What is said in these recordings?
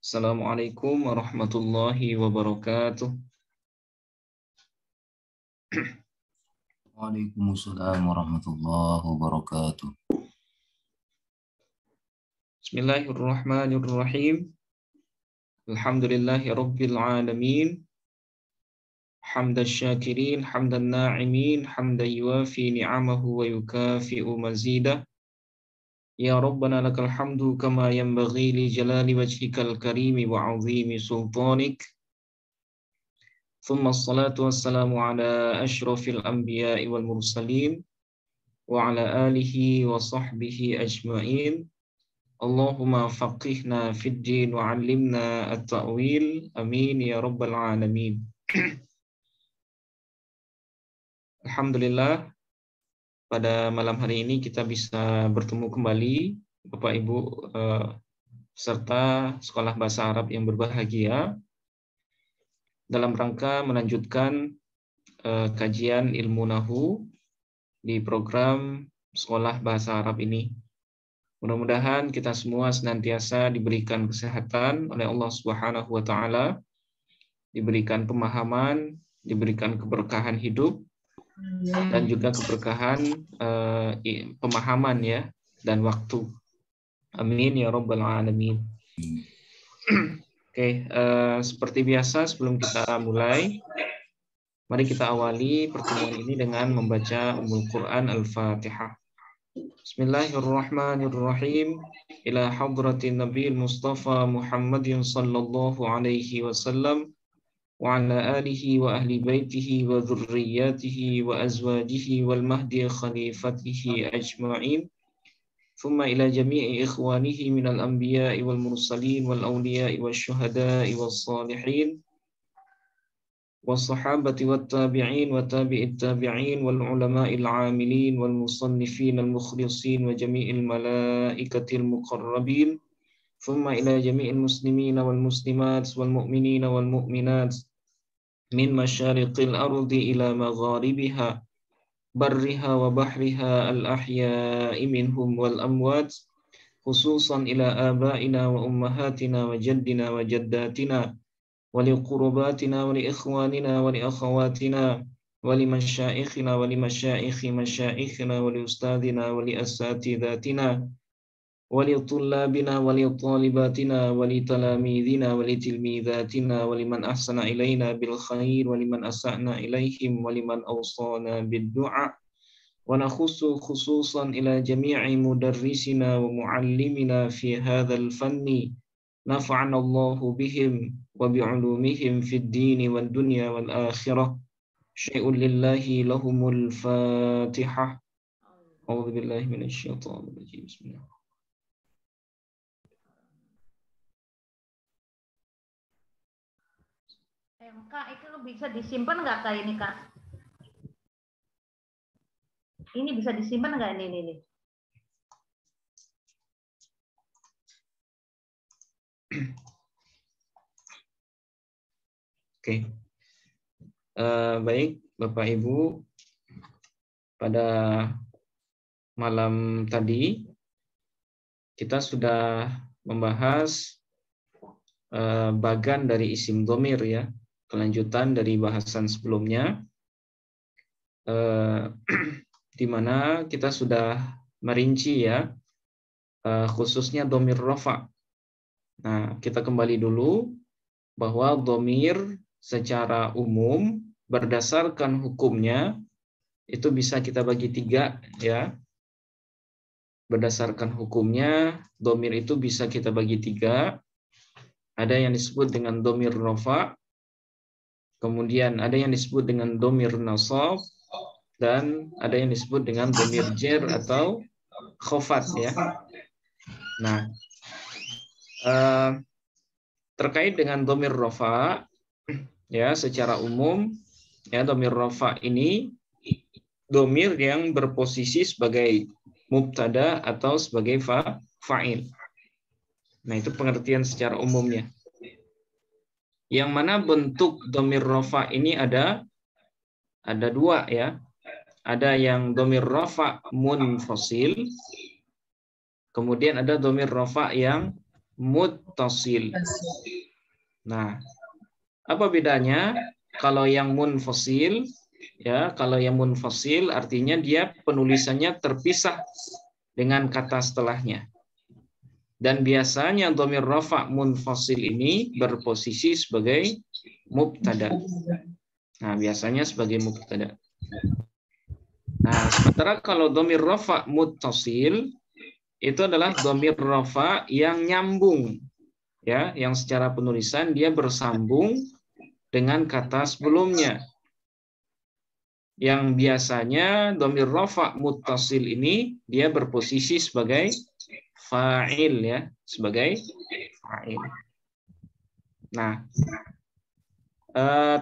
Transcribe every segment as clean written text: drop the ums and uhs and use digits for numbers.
Assalamualaikum warahmatullahi wabarakatuh. Waalaikumsalam warahmatullahi wabarakatuh. Bismillahirrahmanirrahim. Alhamdulillahi rabbil alamin. Hamdan syakirin, hamdan na'imin, hamdan yuafi ni'amahu wa yukafi'u mazidah. Ya Rabbana lakal hamdu kama yanbaghi li jalali wajhikal karimi wa 'azimi sultanik. Thumma assalatu wassalamu ala ashrafil anbiya'i wal mursalin wa ala alihi wa sahbihi ajma'in. Allahumma faqihna fid din wa 'allimna at-ta'wil. Amin ya rabbal alamin. Alhamdulillah, pada malam hari ini kita bisa bertemu kembali Bapak Ibu serta sekolah bahasa Arab yang berbahagia dalam rangka melanjutkan kajian ilmu nahu di program sekolah bahasa Arab ini. Mudah-mudahan kita semua senantiasa diberikan kesehatan oleh Allah Subhanahu wa taala, diberikan pemahaman, diberikan keberkahan hidup dan juga keberkahan pemahaman ya dan waktu. Amin ya rabbal alamin. Oke, seperti biasa sebelum kita mulai, mari kita awali pertemuan ini dengan membaca Ummul Quran Al-Fatihah. Bismillahirrahmanirrahim. Ila hadratin Nabil Mustafa Muhammadin sallallahu alaihi wasallam wa ala alihi wa ahli baitihi wa dhurriyyatihi wa azwajihi wal mahdi khalifatihi ajma'in. Thumma ila jami'i ikhwanihi minal anbiya'i wal mursalin wal awliya'i wal syuhada'i wal salihin والصحابة والتابعين وتابع التابعين والعلماء العاملين والمصنفين المخلصين وجميع الملائكة المقربين ثم إلى جميع المسلمين والمسلمات والمؤمنين والمؤمنات من مشارق الأرض إلى مغاربها برها وبحرها الأحياء منهم والأموات خصوصا إلى آبائنا وأمهاتنا وجدنا وجداتنا ولقرباتنا ولإخواننا ولأخواتنا ولمشائخنا ولمشائخ مشائخنا ولأستاذنا ولأساتذتنا ولطلابنا ولطالباتنا ولتلاميذنا ولتلميذاتنا ولمن أحسن إلينا بالخير ولمن أسأنا إليهم ولمن أوصانا بالدعاء ونخص خصوصا إلى جميع مدرسنا ومعلمنا في هذا الفن نفعنا الله بهم وبعلومهم في الدين والدنيا والآخرة شيء لله لهم الفاتحة أعوذ بالله من الشيطان الرجيم بسم الله. Kak, itu bisa disimpan nggak Kak ini Kak? Ini bisa disimpan nggak ini? Oke. Baik Bapak Ibu, pada malam tadi kita sudah membahas bagan dari isim dhamir ya, kelanjutan dari bahasan sebelumnya, di mana kita sudah merinci ya, khususnya dhamir rafa. Nah, kita kembali dulu bahwa dhamir secara umum berdasarkan hukumnya itu bisa kita bagi tiga ya. Berdasarkan hukumnya dhamir itu bisa kita bagi tiga. Ada yang disebut dengan dhamir rafa, kemudian ada yang disebut dengan dhamir nasab, dan ada yang disebut dengan dhamir jar atau khafat ya. Nah, terkait dengan dhamir rafa ya, secara umum ya, dhamir rafa ini dhamir yang berposisi sebagai mubtada atau sebagai fa'il. Nah, itu pengertian secara umumnya. Yang mana bentuk dhamir rafa ini ada dua ya. Ada yang dhamir rafa munfasil, kemudian ada dhamir rafa yang muttasil. Nah, apa bedanya? Kalau yang munfasil, ya, kalau yang munfasil artinya dia penulisannya terpisah dengan kata setelahnya. Dan biasanya dhamir rafa munfasil ini berposisi sebagai mubtada. Nah, biasanya sebagai mubtada. Nah, sementara kalau dhamir rafa muttasil itu adalah dhamir rafa yang nyambung, ya, yang secara penulisan dia bersambung dengan kata sebelumnya. Yang biasanya dhamir rafa muttasil ini dia berposisi sebagai fa'il, ya, sebagai fa'il. Nah,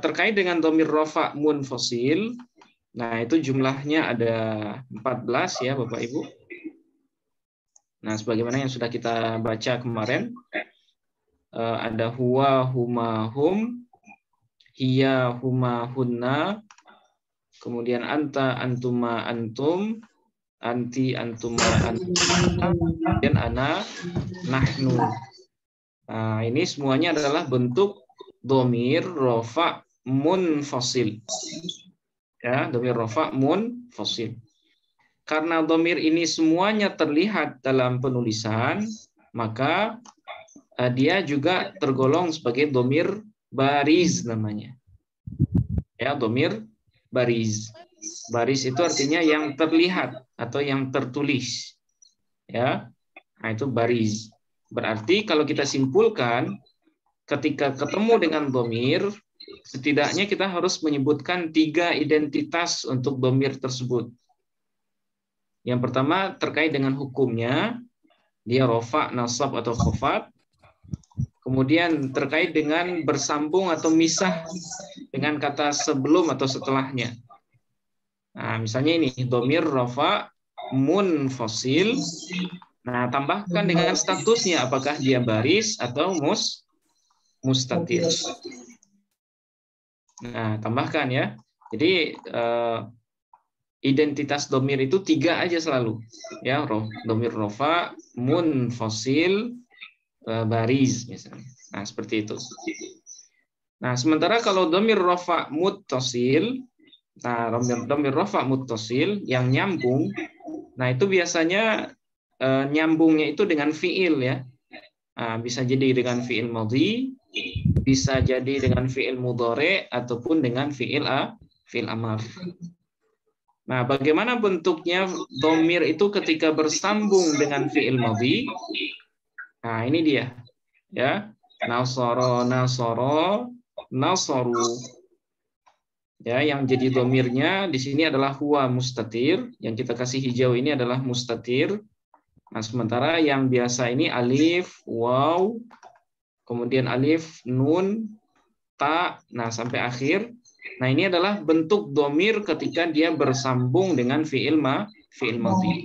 terkait dengan dhamir rafa munfasil, nah itu jumlahnya ada 14 ya Bapak Ibu. Nah, sebagaimana yang sudah kita baca kemarin, ada huwa, huma, hum, hiya, huma, hunna, kemudian anta, antuma, antum, anti, antuma, antum, dan ana, nahnu. Nah, ini semuanya adalah bentuk dhamir rafa munfasil. Ya, dhamir rafa munfasil. Karena dhamir ini semuanya terlihat dalam penulisan, maka dia juga tergolong sebagai dhamir bariz namanya. Ya, dhamir bariz. Baris itu artinya yang terlihat atau yang tertulis. Ya. Nah, itu bariz. Berarti kalau kita simpulkan, ketika ketemu dengan dhamir, setidaknya kita harus menyebutkan 3 identitas untuk dhamir tersebut. Yang pertama terkait dengan hukumnya, dia rofa, nasab, atau khafat. Kemudian terkait dengan bersambung atau misah dengan kata sebelum atau setelahnya. Nah, misalnya ini dhamir rafa munfasil. Nah, tambahkan dengan statusnya, apakah dia baris atau mustatir. Nah, tambahkan ya. Jadi identitas dhamir itu 3 aja selalu. Ya, dhamir rafa munfasil baris misalnya. Nah, seperti itu. Nah, sementara kalau dhamir rafa muttasil, nah, dhamir rafa muttasil yang nyambung, nah itu biasanya nyambungnya itu dengan fiil ya. Nah, bisa jadi dengan fiil madhi, bisa jadi dengan fiil mudhari, ataupun dengan fiil amar. Nah, bagaimana bentuknya dhamir itu ketika bersambung dengan fiil madhi? Nah, ini dia. Ya. Nasara, nasara, nasaru. Ya, yang jadi dhamirnya di sini adalah huwa mustatir, yang kita kasih hijau ini adalah mustatir. Nah, sementara yang biasa ini alif, waw, kemudian alif, nun, ta, nah sampai akhir. Nah, ini adalah bentuk dhamir ketika dia bersambung dengan fiil madhi.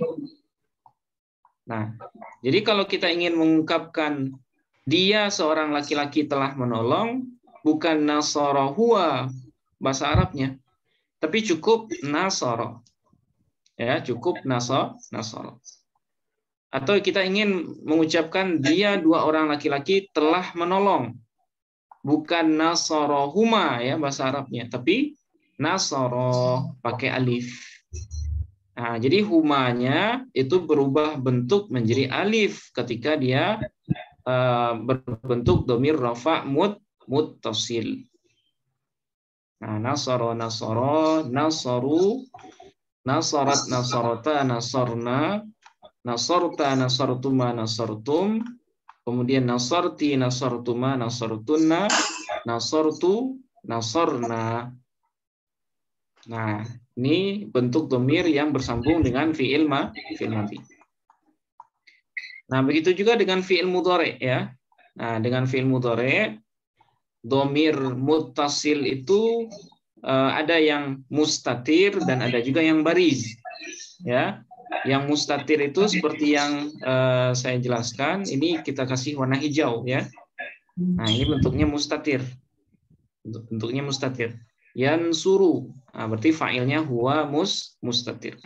Nah, jadi kalau kita ingin mengungkapkan dia seorang laki-laki telah menolong, bukan nasara huwa bahasa Arabnya, tapi cukup nasara. Ya, cukup nasara. Atau kita ingin mengucapkan dia 2 orang laki-laki telah menolong, bukan nasara huma ya bahasa Arabnya, tapi nasara pakai alif. Nah, jadi humanya itu berubah bentuk menjadi alif ketika dia berbentuk dhamir rafa muttasil. Nah, nasara, nasara, nasaru, nasarat, nasarata, nasarna, nasarta, nasartuma, nasartum, kemudian nasarti, nasartuma, nasartunna, nasartu, nasarna. Nah, ini bentuk dhamir yang bersambung dengan fiil madhi. Nah, begitu juga dengan fiil mudhari ya. Nah, dengan fiil mudhari, dhamir muttasil itu ada yang mustatir dan ada juga yang bariz. Ya. Yang mustatir itu seperti yang saya jelaskan, ini kita kasih warna hijau ya. Nah, ini bentuknya mustatir. Bentuknya mustatir. Yansuru. Nah, berarti fa'ilnya huwa mustatir.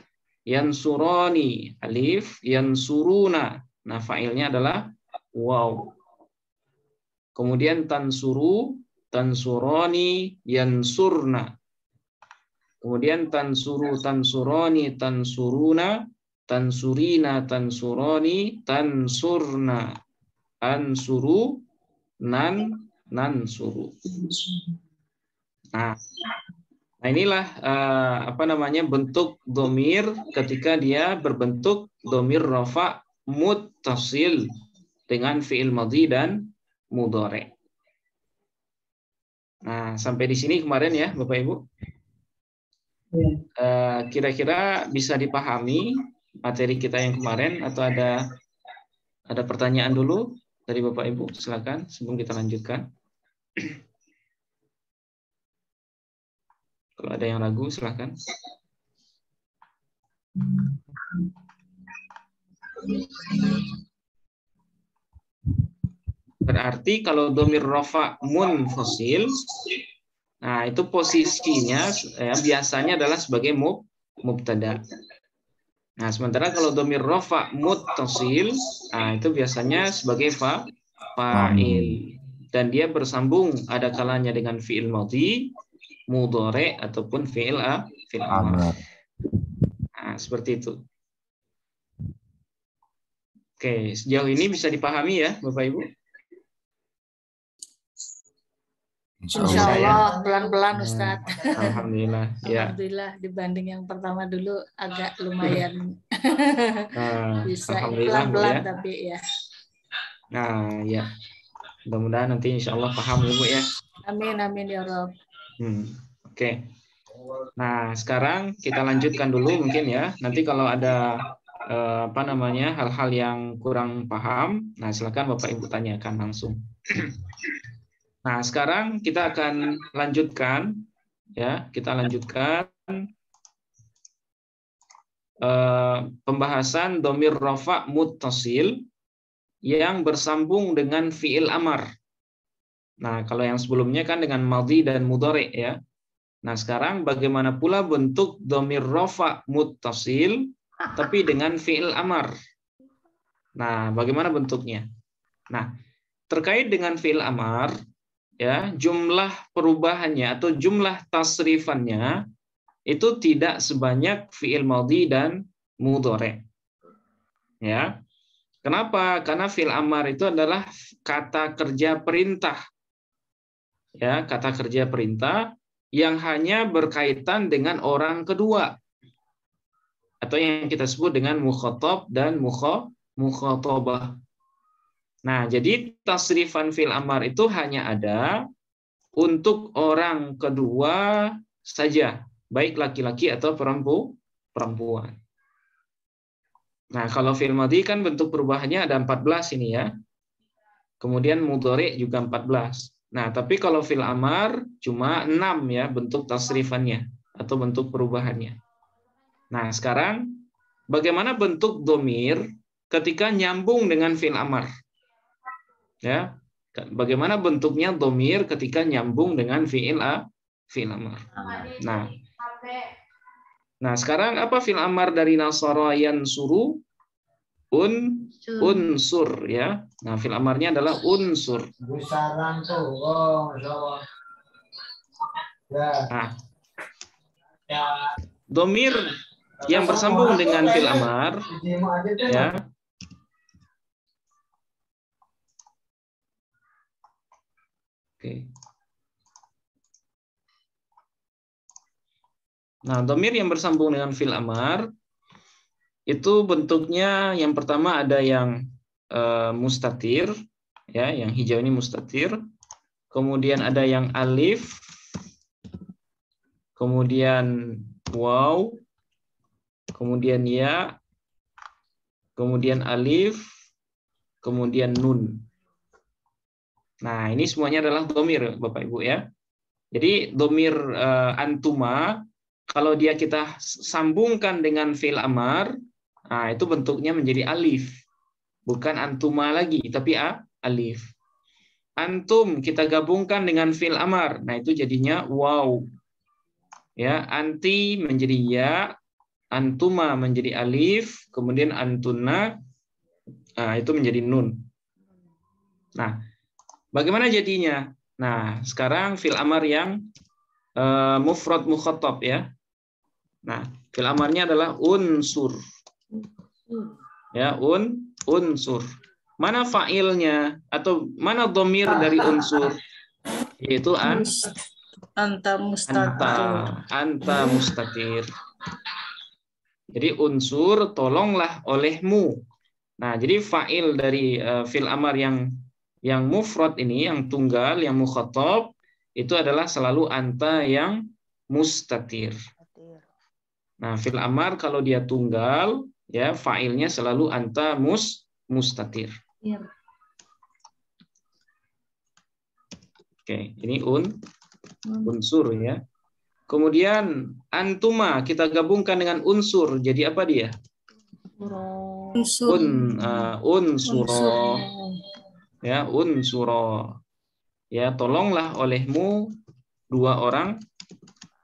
Yansurani alif, yansuruna. Nah, fa'ilnya adalah waw. Kemudian tansuru, tansuroni, yansurna. Kemudian tansuru, tansuroni, tansuruna, tansurina, tansuroni, tansurna. Ansuru, nansuru. Nah, inilah bentuk domir ketika dia berbentuk domir rafa muttasil dengan fi'il madhi dan mudhari. Nah, sampai di sini kemarin ya, Bapak Ibu. Kira-kira bisa dipahami materi kita yang kemarin atau ada pertanyaan dulu dari Bapak Ibu? Silakan sebelum kita lanjutkan. Kalau ada yang ragu, silakan. Berarti kalau domir rafa munfasil, nah itu posisinya biasanya adalah sebagai mubtada. Nah, sementara kalau domir rafa muttasil, nah itu biasanya sebagai fa'il. Dan dia bersambung ada kalanya dengan fi'il madhi, mudhari ataupun fi'il amar. Nah, seperti itu. Oke, sejauh ini bisa dipahami ya, Bapak Ibu? Insya Allah pelan-pelan Ustadz. Alhamdulillah. Alhamdulillah dibanding yang pertama dulu agak lumayan bisa pelan-pelan ya. Tapi ya. Nah ya, mudah-mudahan nanti insya Allah paham Ibu ya. Amin ya Rob. Oke. Nah sekarang kita lanjutkan dulu mungkin ya. Nanti kalau ada hal-hal yang kurang paham, nah silakan Bapak Ibu tanyakan langsung. Nah, sekarang kita akan lanjutkan ya, pembahasan domir rafa muttasil yang bersambung dengan fi'il amar. Nah, kalau yang sebelumnya kan dengan madhi dan mudhari ya. Nah, sekarang bagaimana pula bentuk domir rafa muttasil tapi dengan fi'il amar. Nah, bagaimana bentuknya? Nah, terkait dengan fi'il amar ya, jumlah perubahannya atau jumlah tasrifannya itu tidak sebanyak fi'il madhi dan mudhari. Ya. Kenapa? Karena fi'il amar itu adalah kata kerja perintah. Ya, kata kerja perintah yang hanya berkaitan dengan orang kedua. Atau yang kita sebut dengan mukhatab dan mukhatabah. Nah, jadi tasrifan fi'il amar itu hanya ada untuk orang kedua saja, baik laki-laki atau perempuan. Nah, kalau fi'il madhi kan bentuk perubahannya ada 14 ini ya. Kemudian mudhari juga 14. Nah, tapi kalau fi'il amar cuma 6 ya bentuk tasrifannya atau bentuk perubahannya. Nah, sekarang bagaimana bentuk domir ketika nyambung dengan fi'il amar? Ya, bagaimana bentuknya domir ketika nyambung dengan fi'il amar. Nah, sekarang apa fi'il amar dari nasara yansuru? Unsur ya. Nah, fi'il amarnya adalah unsur. Nah, domir yang bersambung dengan fi'il amar ya. Oke. Nah, domir yang bersambung dengan fi'il amar itu bentuknya yang pertama ada yang mustatir, ya, yang hijau ini mustatir. Kemudian ada yang alif, kemudian waw, kemudian ya, kemudian alif, kemudian nun. Nah, ini semuanya adalah domir, Bapak Ibu ya. Jadi domir antuma, kalau dia kita sambungkan dengan fi'il amar, nah itu bentuknya menjadi alif. Bukan antuma lagi, tapi alif. Antum kita gabungkan dengan fi'il amar, nah itu jadinya waw. Ya, anti menjadi ya, antuma menjadi alif, kemudian antuna, nah itu menjadi nun. Nah, Bagaimana jadinya? Nah, sekarang fil amar yang mufrad mukhatab ya. Nah, fil amarnya adalah unsur. Ya, unsur. Mana fa'ilnya atau mana dhamir dari unsur? Yaitu anta mustatir. Jadi unsur tolonglah olehmu. Nah, jadi fa'il dari fil amar yang mufrad ini, yang tunggal, yang mukhatab, itu adalah selalu anta yang mustatir. Nah, fil amar kalau dia tunggal, ya fa'ilnya selalu anta mustatir. Oke, ini unsur ya. Kemudian antuma kita gabungkan dengan unsur. Jadi apa dia? Unsuro. Ya, unsuro. Ya, tolonglah olehmu dua orang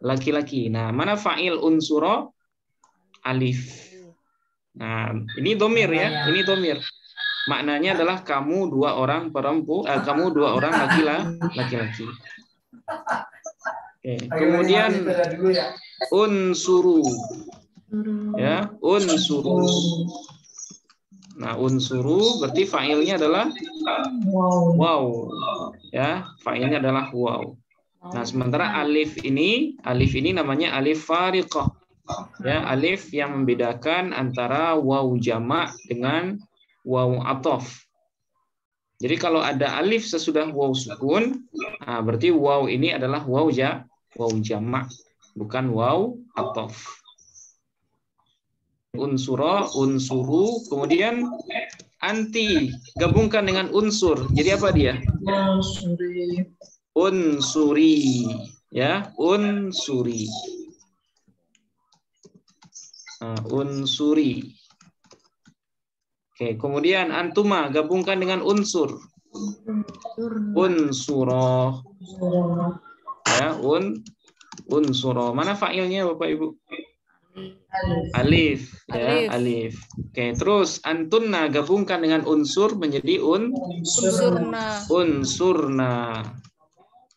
laki-laki. Nah, mana fa'il unsuro? Alif. Nah, ini domir ya. Ini domir. Maknanya adalah kamu dua orang perempuan, kamu dua orang laki-laki. Oke. Kemudian unsuru. Ya, unsuru. Nah, unsuru berarti fa'ilnya adalah waw. Ya, fa'ilnya adalah waw. Nah, sementara alif ini namanya alif fariqah. Ya, alif yang membedakan antara waw jamak dengan waw atof. Jadi kalau ada alif sesudah waw sukun, nah berarti waw ini adalah waw jamak, bukan waw atof. Unsuro, unsuru, kemudian anti gabungkan dengan unsur. Jadi apa dia? Unsuri, ya, unsuri. Unsuri. Oke, kemudian antuma gabungkan dengan unsur. Unsuro. Ya, unsuro. Mana fa'ilnya Bapak Ibu? Alif, ya, alif. Oke, terus antunna gabungkan dengan unsur menjadi unsurna.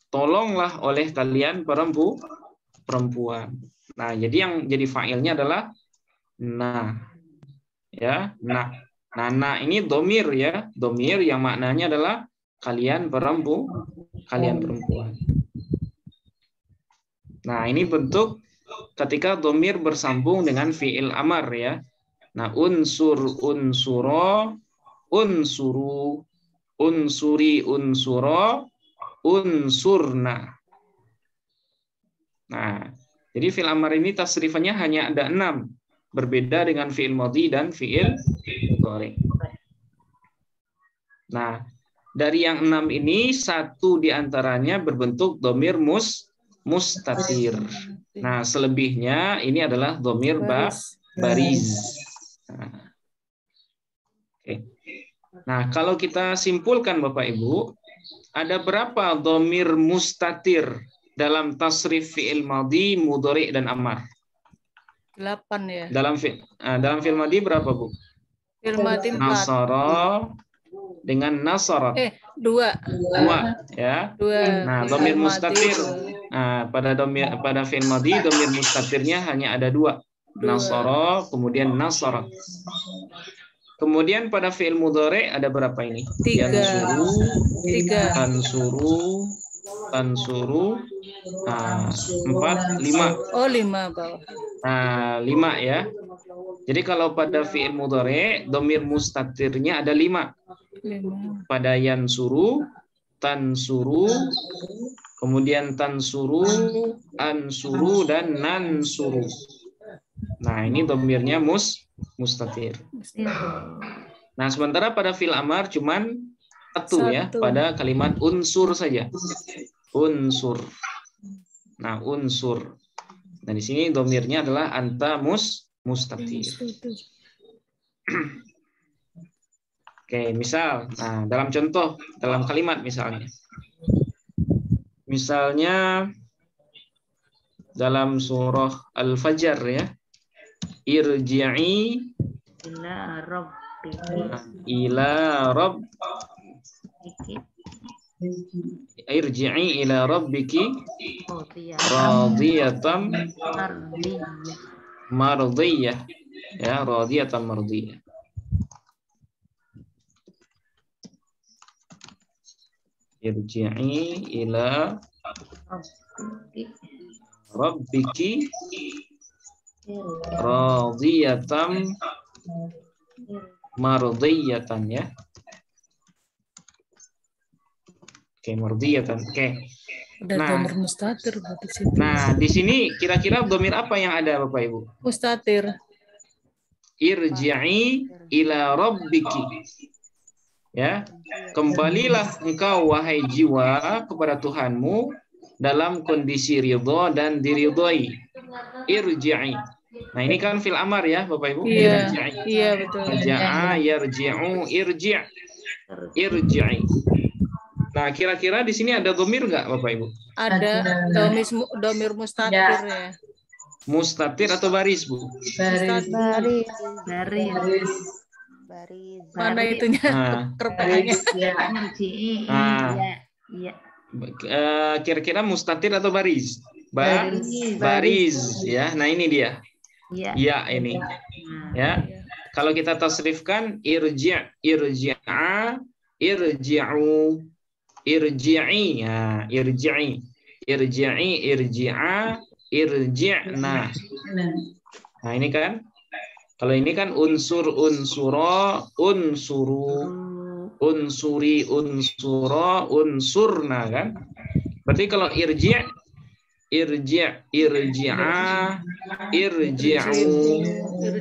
Tolonglah oleh kalian perempuan. Nah, jadi yang jadi fa'ilnya adalah nah. Ya, nah. Nah ini domir ya, domir yang maknanya adalah kalian perempuan. Nah, ini bentuk ketika domir bersambung dengan fi'il amar ya. Nah, unsur, unsuro, unsuru, unsuri, unsuro, unsurna. Nah, jadi fi'il amar ini tasrifannya hanya ada 6. Berbeda dengan fi'il madhi dan fi'il mudhari. Nah, dari yang 6 ini, satu diantaranya berbentuk domir mustatir. Nah, selebihnya ini adalah domir bariz. Nah, okay. Nah, kalau kita simpulkan Bapak Ibu, ada berapa domir mustatir dalam tasrif fi'il madhi, mudhari, dan amar? 8 ya. Dalam fi'il madhi berapa, Bu? Fi'il madhi 4. Nasara dengan nasarat. 2 ya. 2. Nah, domir mustatir. Nah, pada fi'il madhi domir mustatirnya hanya ada 2. Nasara kemudian nasarat. Kemudian pada fi'il mudhari ada berapa ini? 3. Tansuru, 4, 5. Oh, 5 bawah. Nah, 5 ya. Jadi kalau pada fi'il mudhari domir mustatirnya ada 5. Pada yansuru, tansuru, kemudian tansuru, ansuru, dan nansuru. Nah, ini domirnya mustatir. Nah, sementara pada fi'il amar cuman satu ya, pada kalimat unsur saja. Unsur. Nah, unsur. Nah, di sini domirnya adalah anta mustatir. Oke, misal, nah dalam contoh, dalam kalimat misalnya. Misalnya dalam surah Al-Fajr ya. Irji'i ila rabbiki Irji'i ila rabbiki radiyatan mardiyah. Ya, radiyatan mardiyah. Irji'i ila rabbiki radiyatan mardiyatan, ya. Oke, mardiyatan. Oke. Nah, mustatir berarti situ. Nah, di sini kira-kira dhamir apa yang ada, Bapak Ibu? Mustatir. Irji'i ila rabbiki. Ya, kembalilah engkau wahai jiwa kepada Tuhanmu dalam kondisi ridho dan diridhoi. Irji'i. Nah, ini kan fil amar ya, Bapak Ibu. Iya, Irji'i. iya betul. Raja'a yarji'u irji'. Irji'i. Nah, kira-kira di sini ada dhamir nggak, Bapak Ibu? Ada dhamir mustatir ya. Mustatir atau baris, Bu? Baris. Mana itunya? Kerpeanya. Iya. Kira-kira mustatir atau baris? Baris, ya. Nah, ini dia. Ya, ini. Ya. Kalau kita tasrifkan irji', irji'a, irji'u, irji'i, ya, irji'i, irji'i, irji'a, irji'na. Nah, ini kan, kalau ini kan unsur, unsura, unsuru, unsuri, unsura, unsurna, kan? Berarti kalau irji', irji', irji'a, irji'u,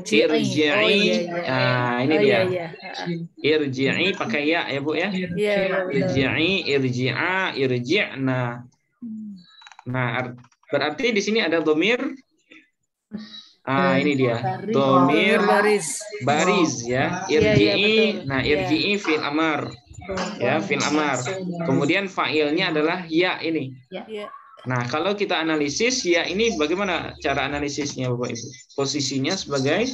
irji'i. Nah, ini dia. Irji'i pakai ya, Bu ya. Irji'i, irji'a, irji'na. Nah, berarti di sini ada dhamir. Ini dia. Dhamir baris ya. Irji'i. Nah, irji'i fil amar. Ya, fil amar. Kemudian fa'ilnya adalah ya ini. Nah, kalau kita analisis ya ini bagaimana cara analisisnya, Bapak Ibu? Posisinya sebagai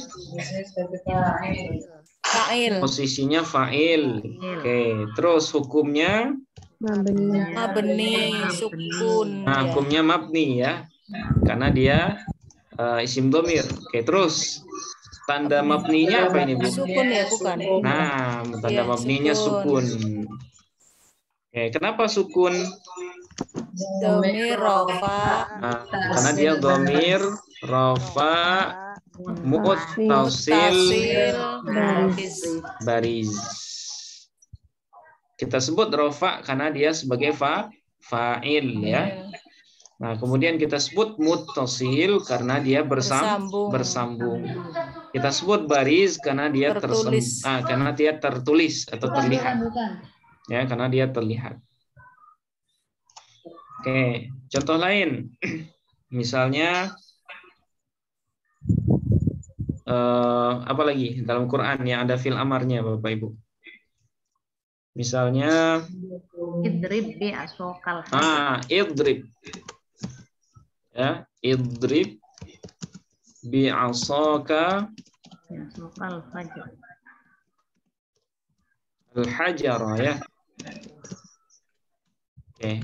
fa'il. Posisinya fa'il. Oke, terus hukumnya mabni sukun. Nah, hukumnya mabni ya. Karena dia isim dhamir. Oke, terus tanda mabninya apa ini, Bu? Sukun ya, bukan? Nah, tanda mabninya sukun. Oke, kenapa sukun? Dhamir rafa. Karena dia dhamir rafa muttasil baris. Kita sebut rafa karena dia sebagai fa'il ya. Nah, kemudian kita sebut muttasil karena dia bersambung. Kita sebut baris karena dia tertulis atau terlihat. Ya, karena dia terlihat. Oke, contoh lain. Misalnya apa lagi dalam Quran yang ada fil amarnya, Bapak Ibu? Misalnya idrib bi asokal. Idrib. Ya, idrib bi asaka al-hajar ya. Oke.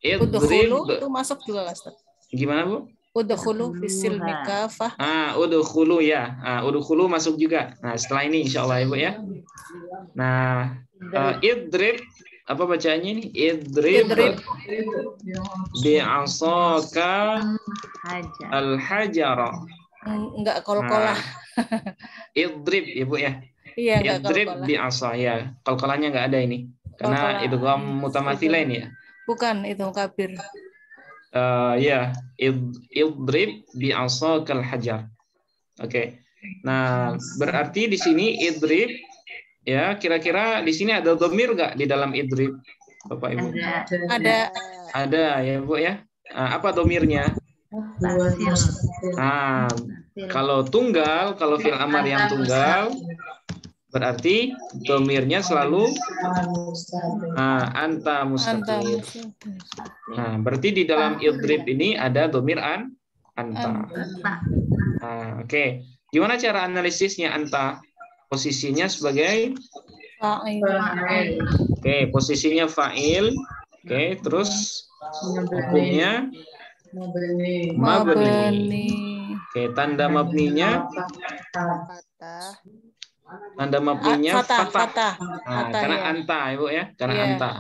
Udkhulu itu masuk juga, Ustaz. Gimana, Bu? Udkhulu fisilmi kafah. Udkhulu ya. Udkhulu masuk juga. Nah, setelah ini insyaallah Ibu ya. Nah, idrib apa bacaannya ini? Idrib bi asaka al-hajara. Enggak kol-kolah. Idrib Ibu ya. Iya, enggak idrib bi asa ya. Kol-kolahnya enggak ada ini. Karena idgham mutamathilain ya. Bukan, itu kabir. Ya, idrib bi asakal hajar. Oke. Nah, berarti di sini idrib ya, kira-kira di sini ada dhamir enggak di dalam idrib, Bapak Ibu? Ada ya, Bu ya. Apa dhamirnya? Kalau tunggal, kalau fil amar yang tunggal berarti dhamirnya selalu anta mustatir. Nah, berarti di dalam idrib ini ada dhamir anta. Oke. Gimana cara analisisnya anta? Posisinya sebagai Fa'il. Oke, posisinya fa'il. Oke, terus hukumnya mabni. Oke, tanda mabninya fathah. Nah, karena ya. anta, Ibu ya, karena Iya. anta.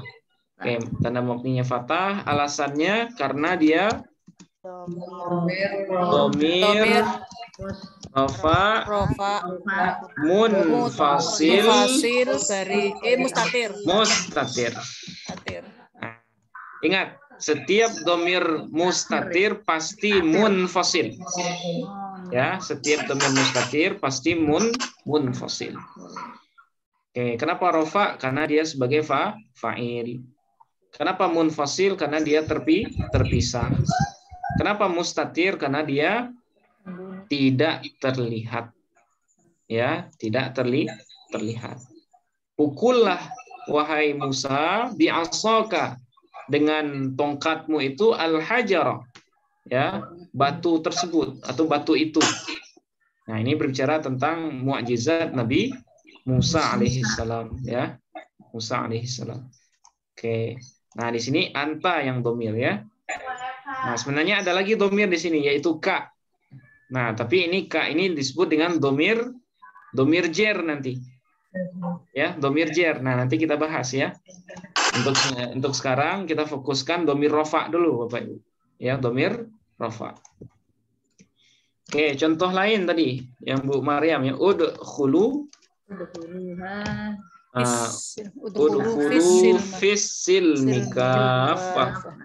Oke, tanda mabninya fathah. Alasannya karena dia domir rofa munfasil mustatir. Nah, ingat, setiap domir mustatir pasti munfasil. Ya, setiap domir mustatir pasti munfasil. Oke, kenapa rofa? Karena dia sebagai fa'il. Kenapa munfasil? Karena dia terpisah. Kenapa mustatir? Karena dia tidak terlihat. Ya, tidak terlihat. Pukullah wahai Musa bi'asaka, dengan tongkatmu itu al-hajarah, ya, batu tersebut atau batu itu. Nah, ini berbicara tentang mukjizat Nabi Musa alaihissalam, ya. Musa alaihissalam. Oke. Nah, di sini anta yang domir, ya. Nah, sebenarnya ada lagi domir di sini, yaitu ka. Nah, tapi ini ka ini disebut dengan domir jer nanti. Ya, domir jer. Nah, nanti kita bahas ya. Untuk sekarang kita fokuskan domir rofa dulu, Bapak Ibu. Ya, domir rofa. Oke, contoh lain tadi yang Bu Maryam ya, udkhulu fisilmi kafah.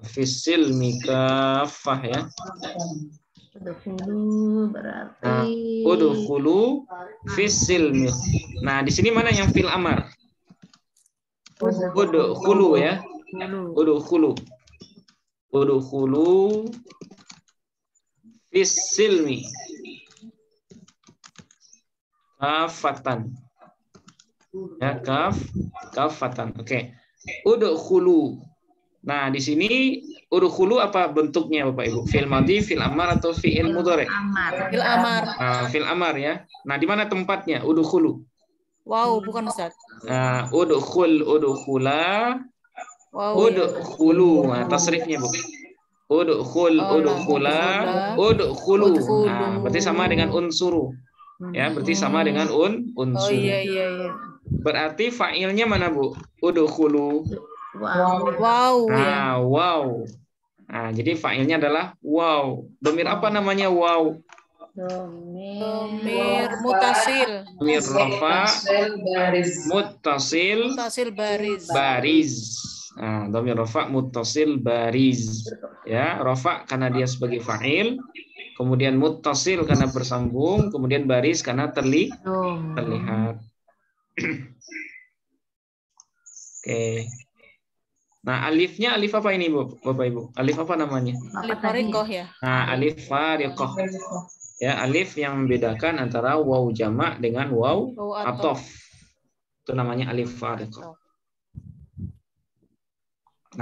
Fisilmi kafah ya. Udkhulu berarti Udkhulu fisilmi. Nah, di sini mana yang fil amar? Udkhulu ya. Udkhulu fisilmi kafatan. Ya, kafatan. Oke. Udkhulu. Nah, di sini udkhulu apa bentuknya Bapak Ibu? Fi'il madhi, fi'il amar atau fi'il mudhari'? Fi'il amar. Fi'il amar ya. Nah, di mana tempatnya? Udkhulu. Wow, bukan Ustaz. Udkhula. Wow, udkhulu. Nah, tasrifnya Bu. Udkhula. Udkhulu. Nah, berarti sama dengan unsuru. Ya, berarti sama dengan unsuru. Oh iya. Berarti fa'ilnya mana Bu? Udkhulu. Wow. Nah, wow. Nah, jadi fa'ilnya adalah wow. Domir apa namanya wow? Domir mutasil. Domir rofa muttasil bariz. Nah, domir rofa muttasil bariz. Ya, rofa karena dia sebagai fa'il, kemudian muttasil karena bersambung, kemudian bariz karena terlihat. Oke. Nah, alifnya alif apa ini, Bapak Ibu? Alif apa namanya? Alif fariqah ya. Nah, alif fariqah. Ya, alif yang membedakan antara waw jamak dengan waw atof. Itu namanya alif fariqah.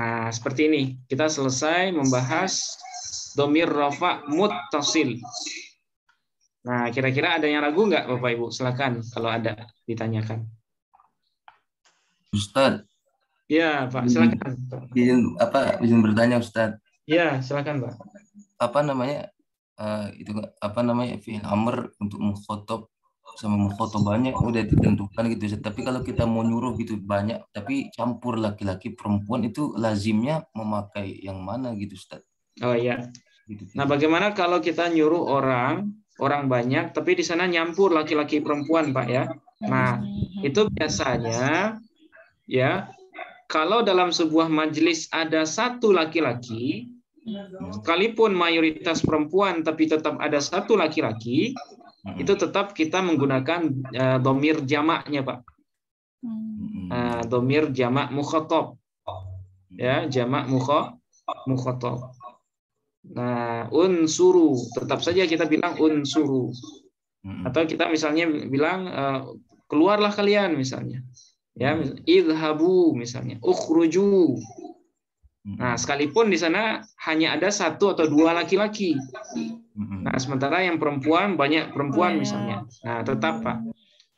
Nah, seperti ini. Kita selesai membahas domir rafa muttasil. Nah, kira-kira ada yang ragu nggak, Bapak Ibu? Silakan kalau ada ditanyakan. Ustaz. Ya, Pak, silakan. Izin bertanya, Ustaz. Ya, silakan, Pak. Fi'il amr untuk mukhotob sama mukhotobannya udah ditentukan gitu, Ustaz. Tapi kalau kita mau nyuruh gitu banyak, tapi campur laki-laki perempuan, itu lazimnya memakai yang mana gitu, Ustaz? Oh iya. Gitu. Nah, bagaimana kalau kita nyuruh orang banyak, tapi di sana nyampur laki-laki perempuan, Pak ya? Nah, itu biasanya ya. Kalau dalam sebuah majelis ada satu laki-laki, sekalipun mayoritas perempuan, tapi tetap ada satu laki-laki, itu tetap kita menggunakan domir jamaknya, Pak. Domir jamak mukhotob. Ya, jamak mukhotob. Nah, unsuru, tetap saja kita bilang unsuru. Atau kita misalnya bilang keluarlah kalian misalnya. Ya, idhabu misalnya, ukhruju. Nah, sekalipun di sana hanya ada 1 atau 2 laki-laki. Nah, sementara yang perempuan banyak perempuan misalnya. Nah, tetap Pak.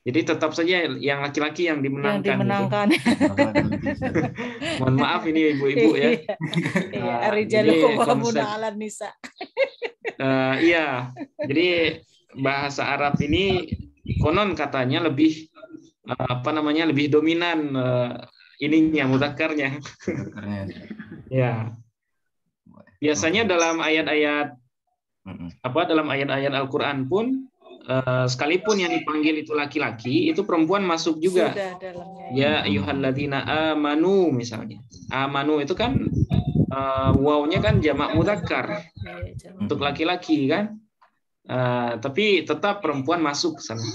Jadi tetap saja yang laki-laki yang dimenangkan. Yang dimenangkan. Gitu. Mohon maaf ini ibu-ibu ya. Ar-rijalu qawwamuna 'alan nisa. Iya. Jadi bahasa Arab ini konon katanya lebih lebih dominan ininya mudzakarnya. Ya. Biasanya dalam ayat-ayat dalam ayat-ayat Al-Qur'an pun sekalipun yang dipanggil itu laki-laki, itu perempuan masuk juga. Ya ayyuhalladzina amanu misalnya. Amanu itu kan wawnya kan jamak mudzakkar. Untuk laki-laki kan. Tapi tetap perempuan masuk ke sana.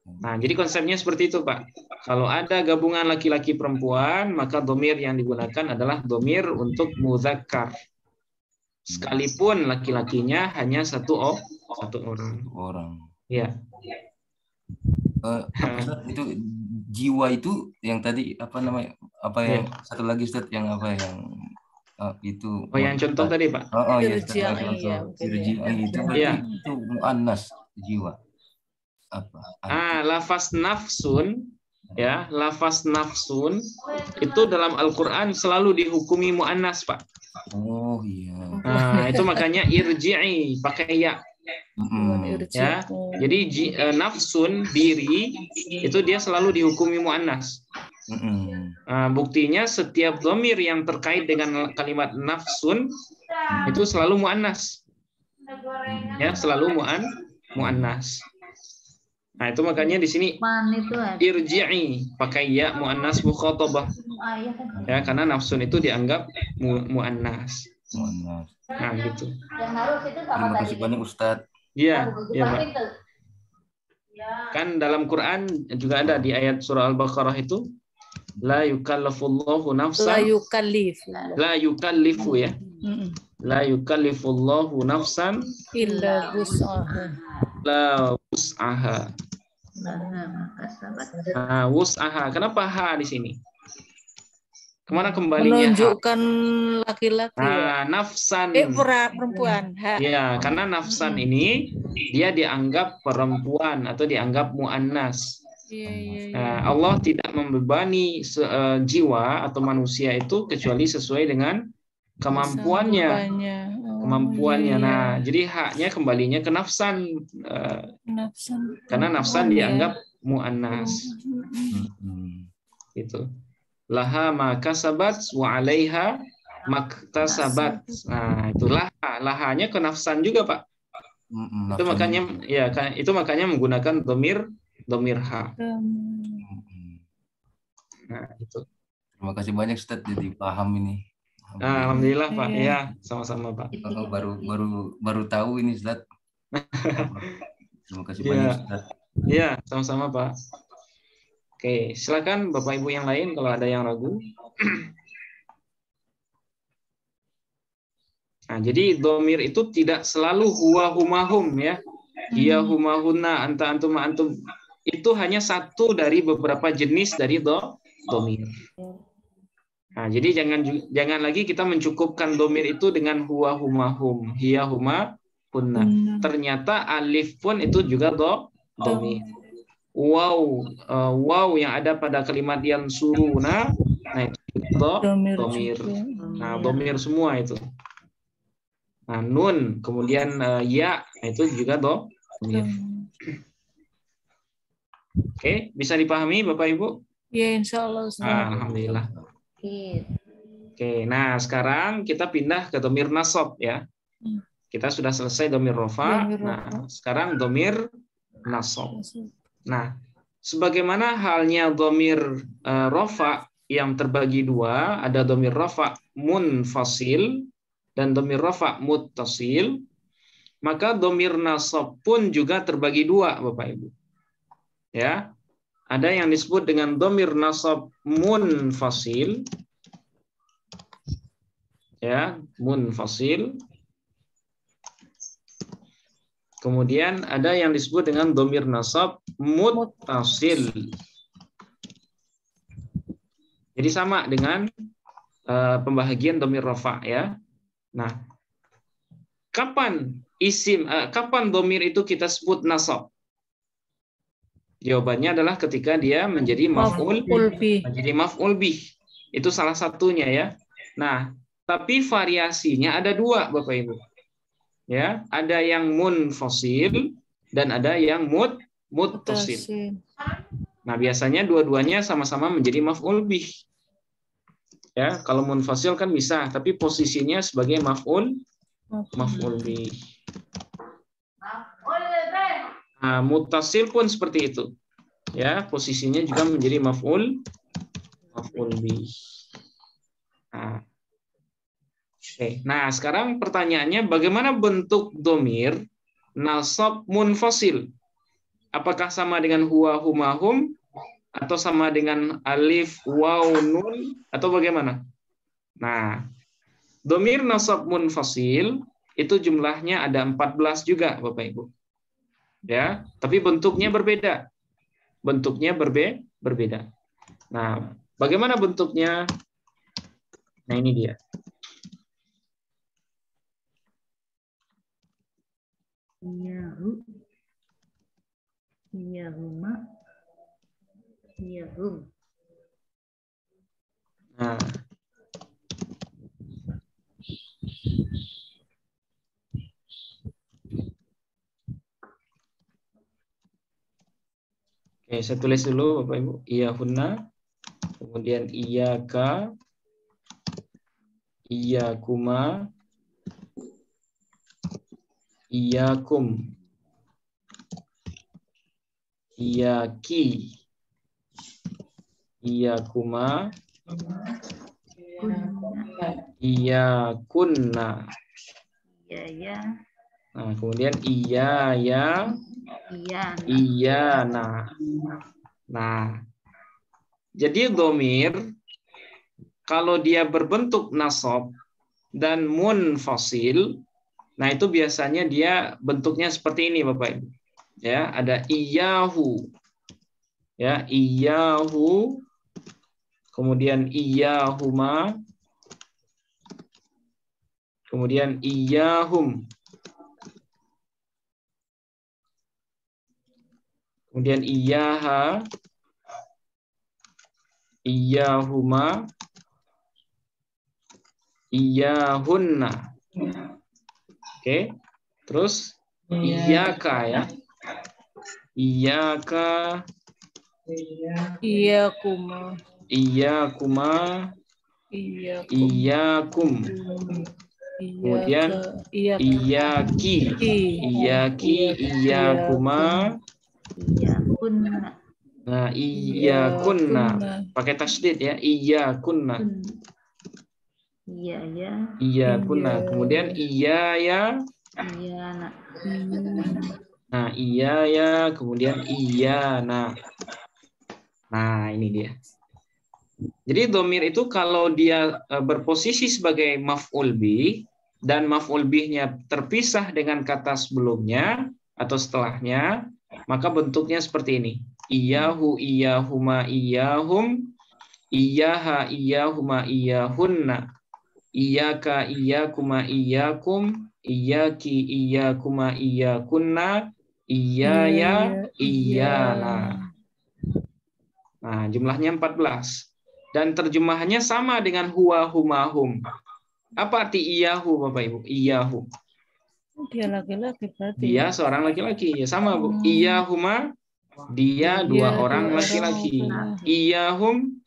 Nah, jadi konsepnya seperti itu, Pak. Kalau ada gabungan laki-laki perempuan, maka domir yang digunakan adalah domir untuk mudzakkar. Sekalipun laki-lakinya hanya satu orang. Ya. Itu jiwa itu yang tadi yang satu lagi Ustaz yang itu. Yang contoh tadi, Pak. Irji'i itu berarti itu muannas jiwa. Lafaz nafsun ya, lafaz nafsun itu dalam Al-Qur'an selalu dihukumi muannas, Pak. Oh iya. Itu makanya irji'i pakai ya. Ya. Jadi nafsun diri itu dia selalu dihukumi muannas. Buktinya setiap dhamir yang terkait dengan kalimat nafsun itu selalu muannas. Ya, selalu muannas. Nah, itu makanya di sini irji'i pakai ya muannas mukhatabah. Ya, karena nafsun itu dianggap muannas. Nah, gitu. Terima kasih banyak Ustaz. Iya, Pak. Kan dalam Quran juga ada di ayat surah Al-Baqarah itu la yukallifullahu nafsan la yukallifu ya. La yukallifullahu nafsan illa wus'aha. La wus'aha. Wus'aha. Kenapa ha di sini? Kemana kembalinya? Menunjukkan laki-laki. Nafsan. Perempuan. Ya, karena nafsan ini dia dianggap perempuan atau dianggap muannas. Allah tidak membebani jiwa atau manusia itu kecuali sesuai dengan kemampuannya. Nah, jadi haknya kembalinya ke nafsan. Karena nafsan dianggap muannas. Gitu. Laha ma kasabat wa 'alaiha maktasabat. Nah, itulah lahanya ke nafsan juga, Pak. Itu makanya menggunakan domir ha. Nah, itu. Terima kasih banyak Ustaz, jadi paham ini. Alhamdulillah, Pak. Iya, sama-sama, Pak. Baru tahu ini Ustaz. Terima kasih banyak Ustaz. Iya, sama-sama, Pak. Oke, silakan Bapak Ibu yang lain kalau ada yang ragu. Nah, jadi domir itu tidak selalu huwa humahum ya. Hiya humahunna anta antum antum. Itu hanya satu dari beberapa jenis dari domir. Nah, jadi jangan lagi kita mencukupkan domir itu dengan huwa humahum, hiya humahunna. Ternyata alif pun itu juga domir. Wow yang ada pada kalimat yang suruna, nah itu domir. Nah, domir semua itu. Nah, nun, kemudian ya, nah itu juga domir. Oke, bisa dipahami Bapak Ibu? Ya, insya Allah. Alhamdulillah. Oke, nah sekarang kita pindah ke domir nasab ya. Kita sudah selesai domir rofa. Nah, sekarang domir nasab. Nah, sebagaimana halnya domir rofa yang terbagi dua, ada domir rofa munfasil dan domir rofa muttasil, maka domir nasab pun juga terbagi dua, Bapak Ibu. Ya, ada yang disebut dengan domir nasab munfasil, ya, munfasil. Kemudian ada yang disebut dengan domir nasab muttasil. Jadi sama dengan pembahagian dhamir rafa ya. Nah, kapan kapan dhamir itu kita sebut nasab? Jawabannya adalah ketika dia menjadi maf'ul bih. Itu salah satunya ya. Nah, tapi variasinya ada dua Bapak Ibu. Ya, ada yang munfasil dan ada yang muttasil. Nah, biasanya dua-duanya sama-sama menjadi maf'ul bih. Ya, kalau munfasil kan bisa, tapi posisinya sebagai maf'ul bih. Nah, muttasil pun seperti itu. Ya, posisinya juga menjadi maf'ul bih. Nah, oke. Nah, sekarang pertanyaannya bagaimana bentuk dhamir nasab munfasil? Apakah sama dengan huwa, huma, hum atau sama dengan alif, waw, nun atau bagaimana? Nah, dhamir nasab munfasil itu jumlahnya ada 14 juga Bapak Ibu. Ya, tapi bentuknya berbeda. Bentuknya berbeda. Nah, bagaimana bentuknya? Nah, ini dia. Iyahuma, iyahum. Nah, oke, saya tulis dulu Bapak Ibu. Iyahunna, kemudian iyaka, iyakuma, iyakum, iyaki, iyakuma, iyakunna. Iya. Nah, kemudian iya ya, iya nah. Nah, jadi dhamir kalau dia berbentuk nasab dan munfasil, nah itu biasanya dia bentuknya seperti ini Bapak Ibu. Ya, ada iyahu. Ya, iyahu. Kemudian iyahuma. Kemudian iyahum. Kemudian iyaha, iyahuma, iyahunna. Oke. Terus iyaka ya. Iyaka, iyakuma, iyakuma, iyakum. Kemudian iyaki, iyakuma. Iyakunna. Nah, iyakunna. Pakai tasydid ya. Iyakunna. Iya ya. Iyakunna. Kemudian iyaya. Iyana. Nah, iyaya. Kemudian iyana. Nah, ini dia. Jadi dhamir itu kalau dia berposisi sebagai maf'ul bih dan maf'ul bihnya terpisah dengan kata sebelumnya atau setelahnya, maka bentuknya seperti ini. Iyahu, iyahuma, iyahum, iyaha, iyahuma, iyahunna, iyaka, iyakuma, iyakum, iyaki, iyakuma, iyakunna, iyaya, iyana. Nah, jumlahnya 14. Dan terjemahannya sama dengan huwa, huma, hum. Apa arti iyahu Bapak Ibu? Iyahu. Dia laki-laki berarti. Dia seorang laki-laki. Ya sama Bu. Iyahuma, dia dua orang laki-laki. Iyahum,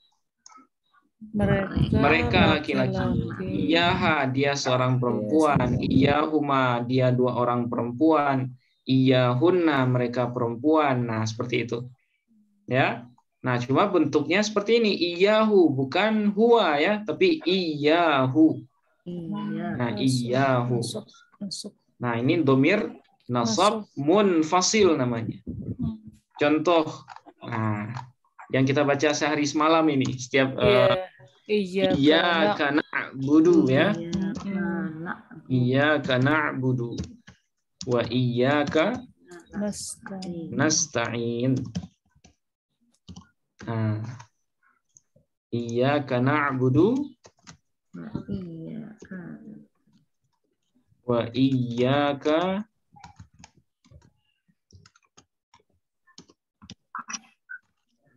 mereka laki-laki. Iyaha, dia seorang perempuan. Iyahuma, dia dua orang perempuan. Iyahunna, mereka perempuan. Nah, seperti itu. Ya. Nah, cuma bentuknya seperti ini. Iyahu, bukan huwa ya, tapi iyahu. Nah, iyahu. Nah, ini dhamir nasab munfasil namanya. Contoh, nah, yang kita baca sehari semalam ini, setiap iyyaka na'budu ya. Iyyaka na'budu wa iyyaka nasta'in. Nah, iyyaka na'budu Iya. Wa iyyaka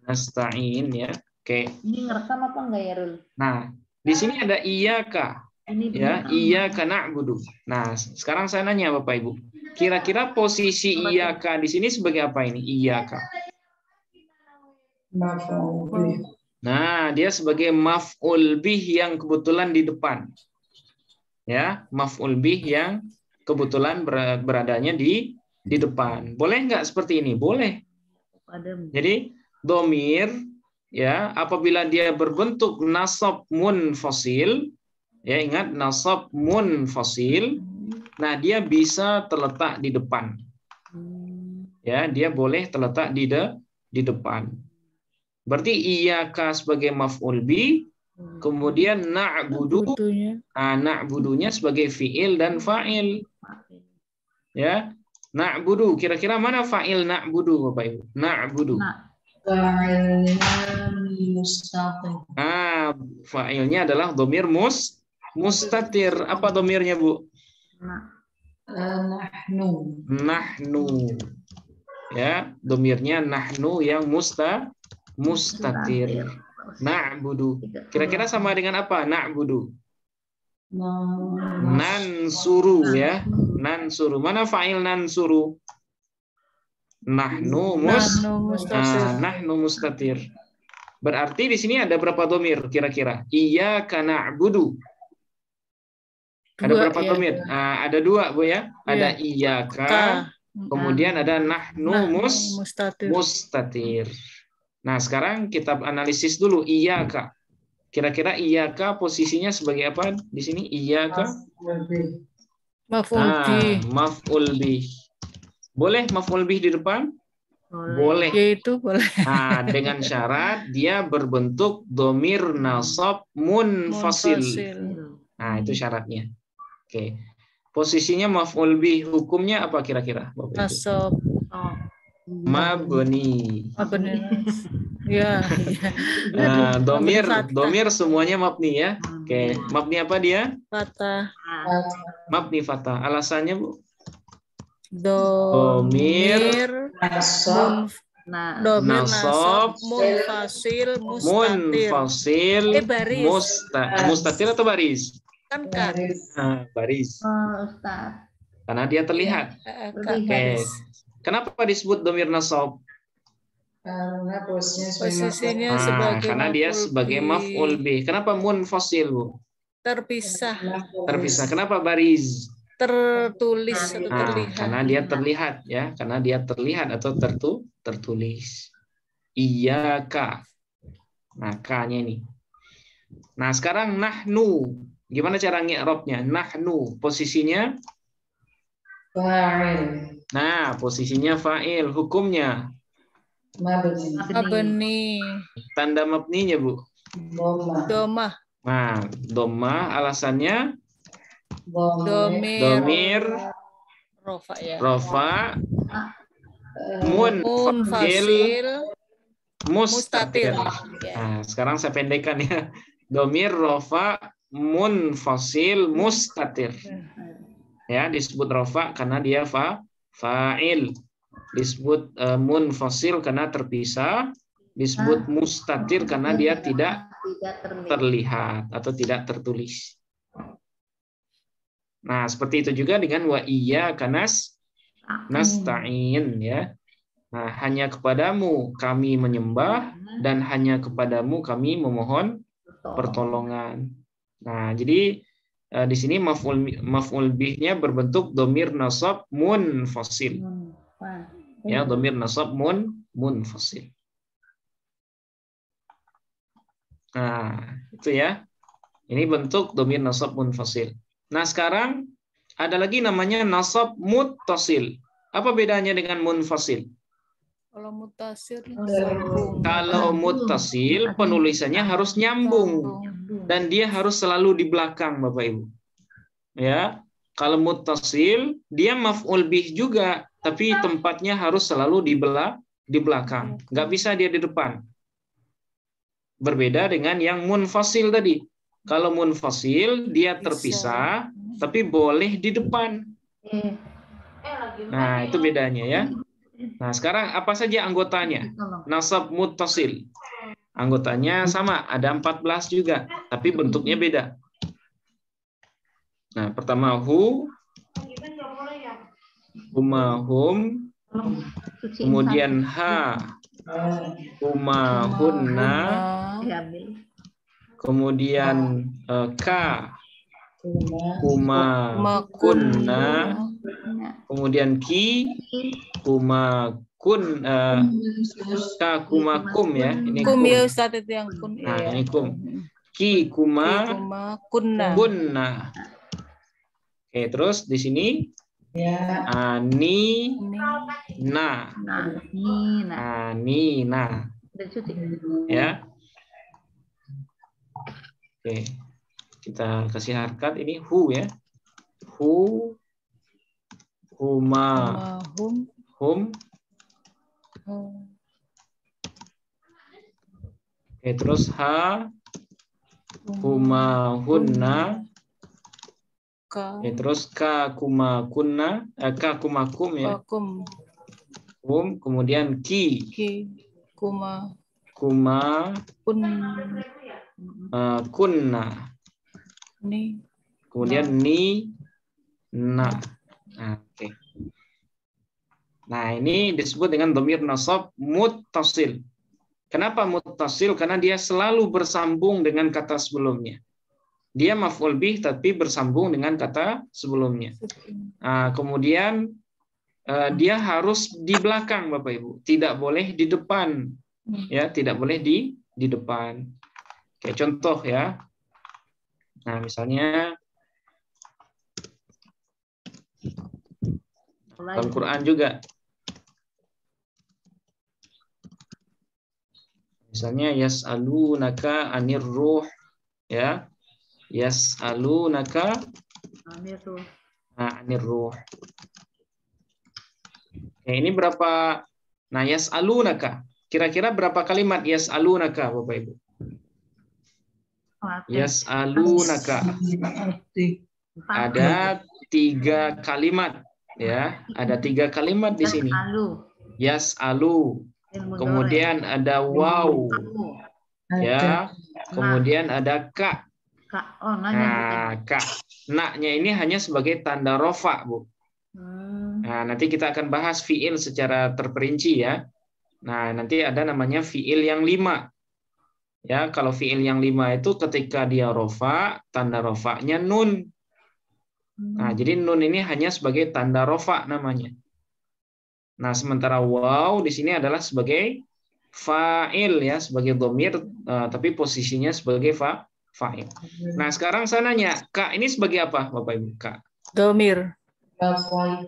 nasta'in ya. Oke. Ini ngerekam apa enggak ya, Rul? Nah, di sini ada iyyaka Ini ya, iyyaka na'budu. Nah, sekarang saya nanya Bapak Ibu. Kira-kira posisi iyyaka di sini sebagai apa ini? Iyyaka. Nah, dia sebagai maf'ul bih yang kebetulan di depan. Ya, maf'ul bih yang kebetulan beradanya di depan. Boleh nggak seperti ini? Boleh. Jadi domir ya, apabila dia berbentuk nasab munfasil, ya ingat nasab munfasil, nah dia bisa terletak di depan. Ya, dia boleh terletak di depan. Berarti iyyaka sebagai maf'ul bi, kemudian na'budu, na'budunya sebagai fi'il dan fa'il. Ya, na'budu, kira-kira mana fa'il na'budu Bapak Ibu? Na'budu. Ah, fa'ilnya adalah domir mustatir. Apa domirnya, Bu? Nahnu. Ya, domirnya nahnu yang mustatir. Na'budu. Kira-kira sama dengan apa? Na'budu. Nansuru ya. Nansuru. Mana fa'il nansuru? Nahnu mustatir. Berarti di sini ada berapa domir kira-kira? Iyyaka na'budu. Ada berapa domir? Nah, ada 2 Bu ya. Ada iyyaka, kemudian ada nahnu mustatir. Nah, sekarang kita analisis dulu iyyaka. Kira-kira iyyaka posisinya sebagai apa di sini? Iyyaka maf'ul bih. Boleh maf'ul bih di depan? Boleh. Yaitu boleh. Nah, dengan syarat dia berbentuk domir nasab munfasil. Nah, itu syaratnya. Oke. Posisinya maf'ul bih, hukumnya apa kira-kira? Nasab. Mabni. Ya. Domir semuanya mabni ya. Oke, mabni apa dia? Fathah. Mabni fathah. Alasannya, Bu? Domir nasab munfasil baris. Mustatir atau baris? Kan baris. Ustaz. Karena dia terlihat. Oke. Kenapa disebut domir nasab? Karena posisinya sebagai karena dia sebagai maf'ul bih. Kenapa munfasil, Bu? Terpisah. Kenapa baris? Tertulis atau terlihat. Karena dia terlihat ya, karena dia terlihat atau tertulis. Iyyaka. Nah, K-nya ini. Nah, sekarang nahnu. Gimana cara ngi'rabnya? Nahnu posisinya fa'il. Nah, posisinya fa'il. Hukumnya mabni. Tanda mabninya, Bu? Domah. Nah, domah alasannya domir rofa ya. Rofa munfasil mustatir. Nah, sekarang saya pendekkan ya. Domir rofa munfasil mustatir. Ya, disebut rofa karena dia fa'il. Disebut munfasil karena terpisah. Disebut mustatir karena dia tidak terlihat atau tidak tertulis. Nah, seperti itu juga dengan wa iyyaka nasta'in ya. Nah, hanya kepadamu kami menyembah dan hanya kepadamu kami memohon pertolongan. Nah, jadi di sini maf'ul bihnya berbentuk domir nasab munfasil. Ya, domir nasab munfasil. Nah, itu ya. Ini bentuk domir nasab munfasil. Nah, sekarang ada lagi namanya nasab muttasil. Apa bedanya dengan munfasil? Kalau muttasil penulisannya harus nyambung dan dia harus selalu di belakang, Bapak Ibu. Ya. Kalau muttasil dia maf'ul bih juga, tapi tempatnya harus selalu di belakang. Nggak bisa dia di depan. Berbeda dengan yang munfasil tadi. Kalau munfasil dia terpisah, tapi boleh di depan. Nah, itu bedanya ya. Nah, sekarang apa saja anggotanya? Nasab muttasil. Anggotanya sama, ada 14 juga, tapi bentuknya beda. Nah, pertama hu, huma hum, kemudian ha, huma hunna, kemudian ka, huma kunna, kemudian ki, huma kun, ka kuma kum ya. Ini kum kum. ya Ustaz, itu yang kun. Nah, ini kum. Ki kuma kunna. Oke, terus di sini ani na. Ani na. Ya. Oke. Kita kasih harkat ini hu ya. Hu, huma, hum. Oke, terus ha, huma hunna. Oke, terus ka kuma kunna, ka kuma kum ya. Kum, kemudian ki kuma kunna. Kemudian ni na. Nah, oke. Nah, ini disebut dengan dhamir nasab muttasil. Kenapa muttasil? Karena dia selalu bersambung dengan kata sebelumnya. Dia maf'ul bih tapi bersambung dengan kata sebelumnya. Nah, kemudian dia harus di belakang, Bapak Ibu. Tidak boleh di depan. Ya, tidak boleh di depan. Kayak contoh ya. Nah, misalnya dalam Quran juga. Misalnya yas'alunaka 'anir ruh ya. Yas'alunaka 'anir ruh. Oke, ini berapa? Nah, yas'alunaka. Kira-kira berapa kalimat yas'alunaka, Bapak Ibu? Yas'alunaka. Ada 3 kalimat ya. Ada 3 kalimat di sini. Yas'alu. Kemudian ada waw, ya. Kemudian ada ka. Nah, ka. Naknya ini hanya sebagai tanda rofa, Bu. Nah, nanti kita akan bahas fiil secara terperinci ya. Nah, nanti ada namanya fiil yang 5. Ya, kalau fiil yang 5 itu ketika dia rofa, tanda rofanya nun. Nah, jadi nun ini hanya sebagai tanda rofa namanya. Nah, sementara waw di sini adalah sebagai fa'il ya, sebagai dhamir, tapi posisinya sebagai fa'il. Nah, sekarang saya nanya, Kak ini sebagai apa, Bapak Ibu? Kak. Dhamir.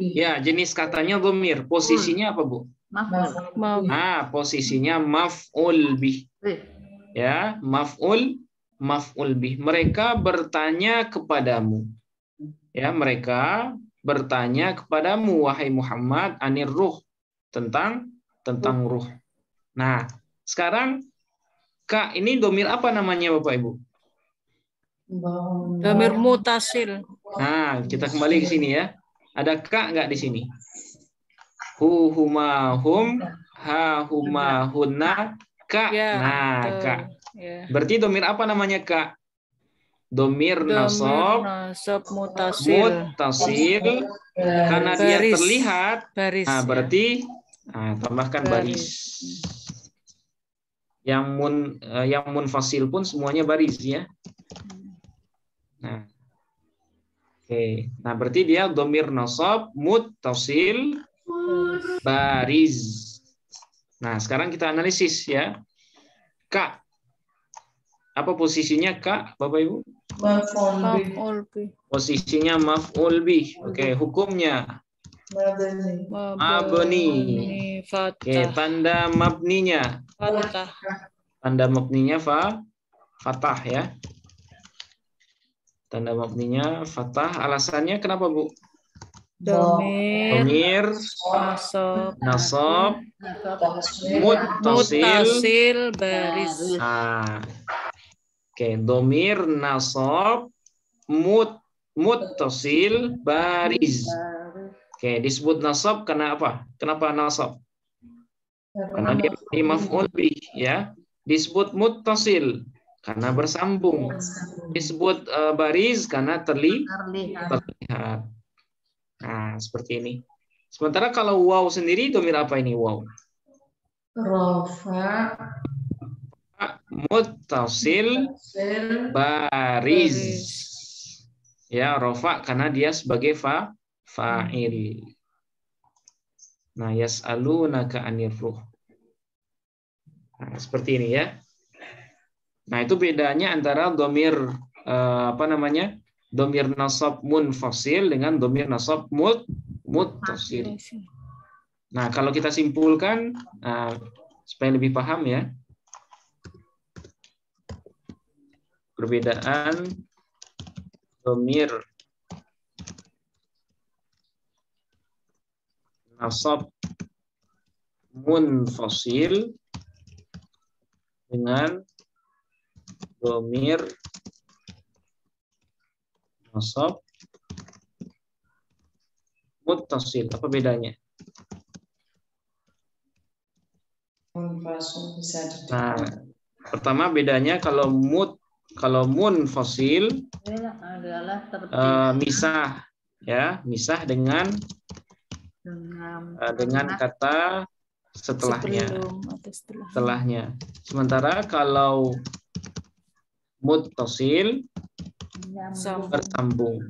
Ya, jenis katanya dhamir. Posisinya apa, Bu? Nah, posisinya maf'ul bih. Ya, maf'ul bih. Mereka bertanya kepadamu. Ya, mereka bertanya kepadamu wahai Muhammad anir ruh, tentang ruh. Nah, sekarang Kak ini dhamir apa namanya Bapak Ibu? Dhamir mutasil. Nah, kita kembali ke sini ya. Ada Kak nggak di sini? Hu huma hum, ha huma hunna, Kak. Ya, nah, Kak. Ya. Berarti dhamir apa namanya Kak? Dhamir nasab mutasil. Karena dia terlihat baris, nah berarti tambahkan baris. Yang munfasil pun semuanya baris ya. Nah, oke. Nah, berarti dia dhamir nasab muttasil baris. Nah, sekarang kita analisis ya. Kak, apa posisinya Kak, Bapak Ibu? Maf'ul bih. Posisinya maf'ul bih. Oke, hukumnya mabni. Oke, tanda mabninya Fathah. Tanda mabninya fathah ya. Tanda mabninya fathah. Alasannya kenapa, Bu? Dhamir nasab muttasil baris. Oke, domir nasab muttasil bariz. Oke, disebut nasab karena apa? Kenapa nasab? Karena dia maf'ul bih, ya. Disebut muttasil karena bersambung. Disebut bariz karena terlihat. Nah, seperti ini. Sementara kalau waw sendiri domir apa ini waw? Rofa Muttasil bariz. Ya, rofa karena dia sebagai fa'il. Nah, yas'alunaka 'anir ruh. Nah, seperti ini ya. Nah, itu bedanya antara domir domir nasab munfasil dengan domir nasab muttasil. Nah, kalau kita simpulkan supaya lebih paham ya. Perbedaan domir nasab munfasil dengan domir nasab muttasil. Apa bedanya? Nah, pertama bedanya kalau munfasil misah ya, misah dengan kata setelahnya. Sementara kalau muttasil bersambung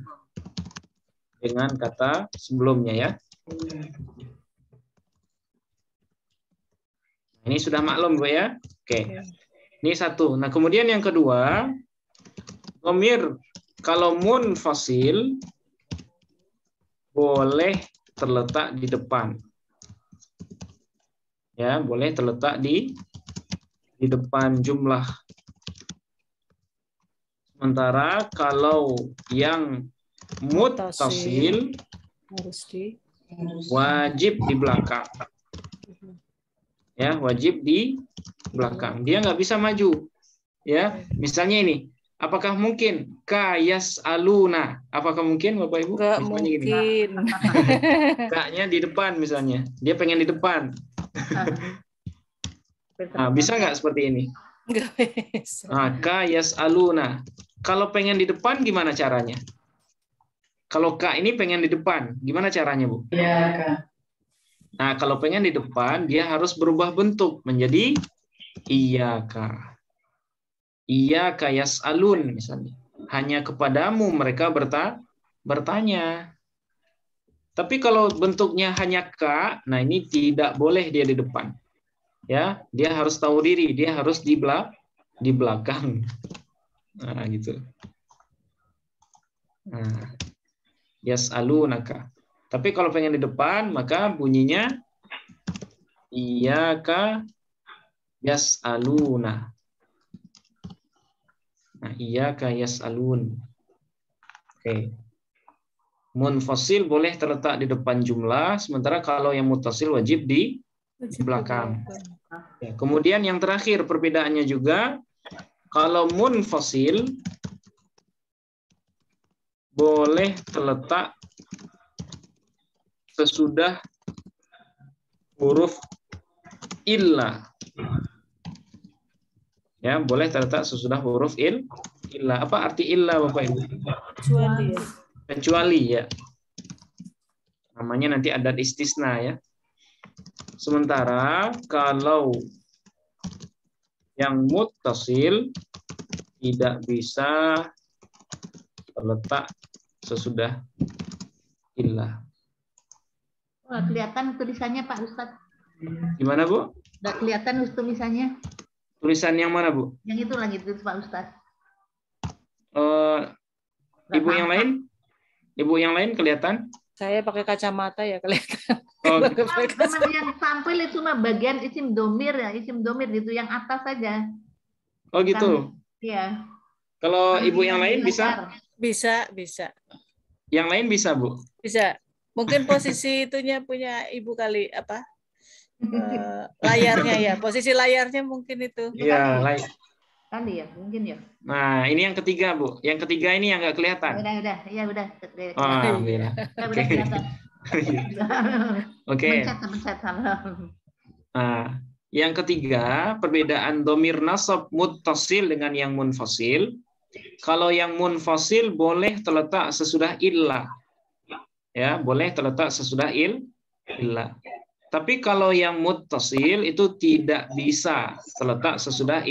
dengan kata sebelumnya ya. Ini sudah maklum Bu ya. Oke. Ini satu. Nah, kemudian yang kedua, domir kalau munfasil boleh terletak di depan. Ya, boleh terletak di depan jumlah. Sementara kalau yang muttasil wajib di belakang. Ya, wajib di belakang. Dia nggak bisa maju. Ya, misalnya ini. Apakah mungkin yas'aluna? Apakah mungkin Bapak Ibu? Nggak mungkin. K-nya di depan misalnya. Dia pengen di depan. Nah, bisa nggak seperti ini? Nggak bisa. Nah, yas'aluna. Kalau pengen di depan gimana caranya? Kalau K ini pengen di depan, gimana caranya, Bu? Iya, Kak. Nah, kalau pengen di depan, dia harus berubah bentuk menjadi iyyaka. Iyyaka yas'alun misalnya. Hanya kepadamu mereka bertanya. Tapi kalau bentuknya hanya K, nah ini tidak boleh dia di depan. Ya, dia harus tahu diri, dia harus di belakang. Nah, gitu. Nah, yas'alunaka. Tapi kalau pengen di depan, maka bunyinya iyyaka yas'aluna. Nah, iyyaka yas'alun. Oke. Munfasil boleh terletak di depan jumlah, sementara kalau yang muttasil wajib di belakang. Ya, kemudian yang terakhir perbedaannya juga, kalau munfasil boleh terletak sesudah huruf illa. Ya, boleh terletak sesudah huruf illa. Apa arti illa, Bapak Ibu? Kecuali ya. Kecuali ya. Namanya nanti adat istisna ya. Sementara kalau yang muttasil tidak bisa terletak sesudah illa. Wah, kelihatan tulisannya Pak Ustadz. Gimana, Bu? Udah kelihatan tulisannya. Tulisan yang mana, Bu? Yang itu lagi tulis Pak Ustadz. Ibu yang lain? Ibu yang lain kelihatan? Saya pakai kacamata ya kelihatan. Oh, Memang yang tampil itu cuma bagian isim domir ya, isim domir itu yang atas saja. oh gitu. Iya. Kalau ibu yang lain bisa? Bisa. Yang lain bisa, Bu? Bisa. Mungkin posisi itunya punya Ibu kali apa? Layarnya ya. Posisi layarnya mungkin itu. Iya, kali ya, mungkin ya. Nah, ini yang ketiga, Bu. Yang ketiga ini yang nggak kelihatan. Udah, ya udah. Oh, alhamdulillah. Udah kelihatan. Oke. Mencet. Nah, yang ketiga, perbedaan domir nasab muttasil dengan yang munfasil. Kalau yang munfasil boleh terletak sesudah illah. Ya, boleh terletak sesudah illah. Tapi kalau yang muttasil itu tidak bisa terletak sesudah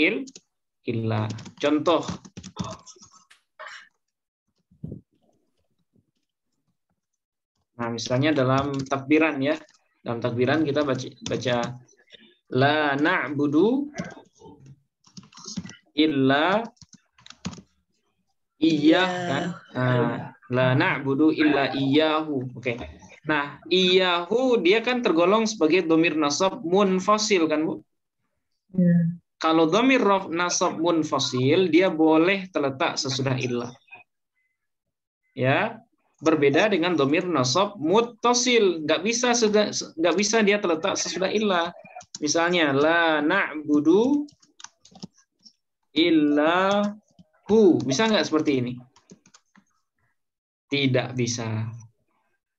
illah. Contoh. Nah, misalnya dalam takbiran ya. Dalam takbiran kita baca la na'budu illa iyyah kan. Nah, la na'budu illa iyyahu. Oke. Nah, iyyahu dia kan tergolong sebagai domir nasab munfasil kan, Bu? Kalau domir nasab munfasil dia boleh terletak sesudah illah. Ya, berbeda dengan domir nasab muttasil, nggak bisa dia terletak sesudah illah. Misalnya la na'budu illa hu, bisa nggak seperti ini? Tidak bisa.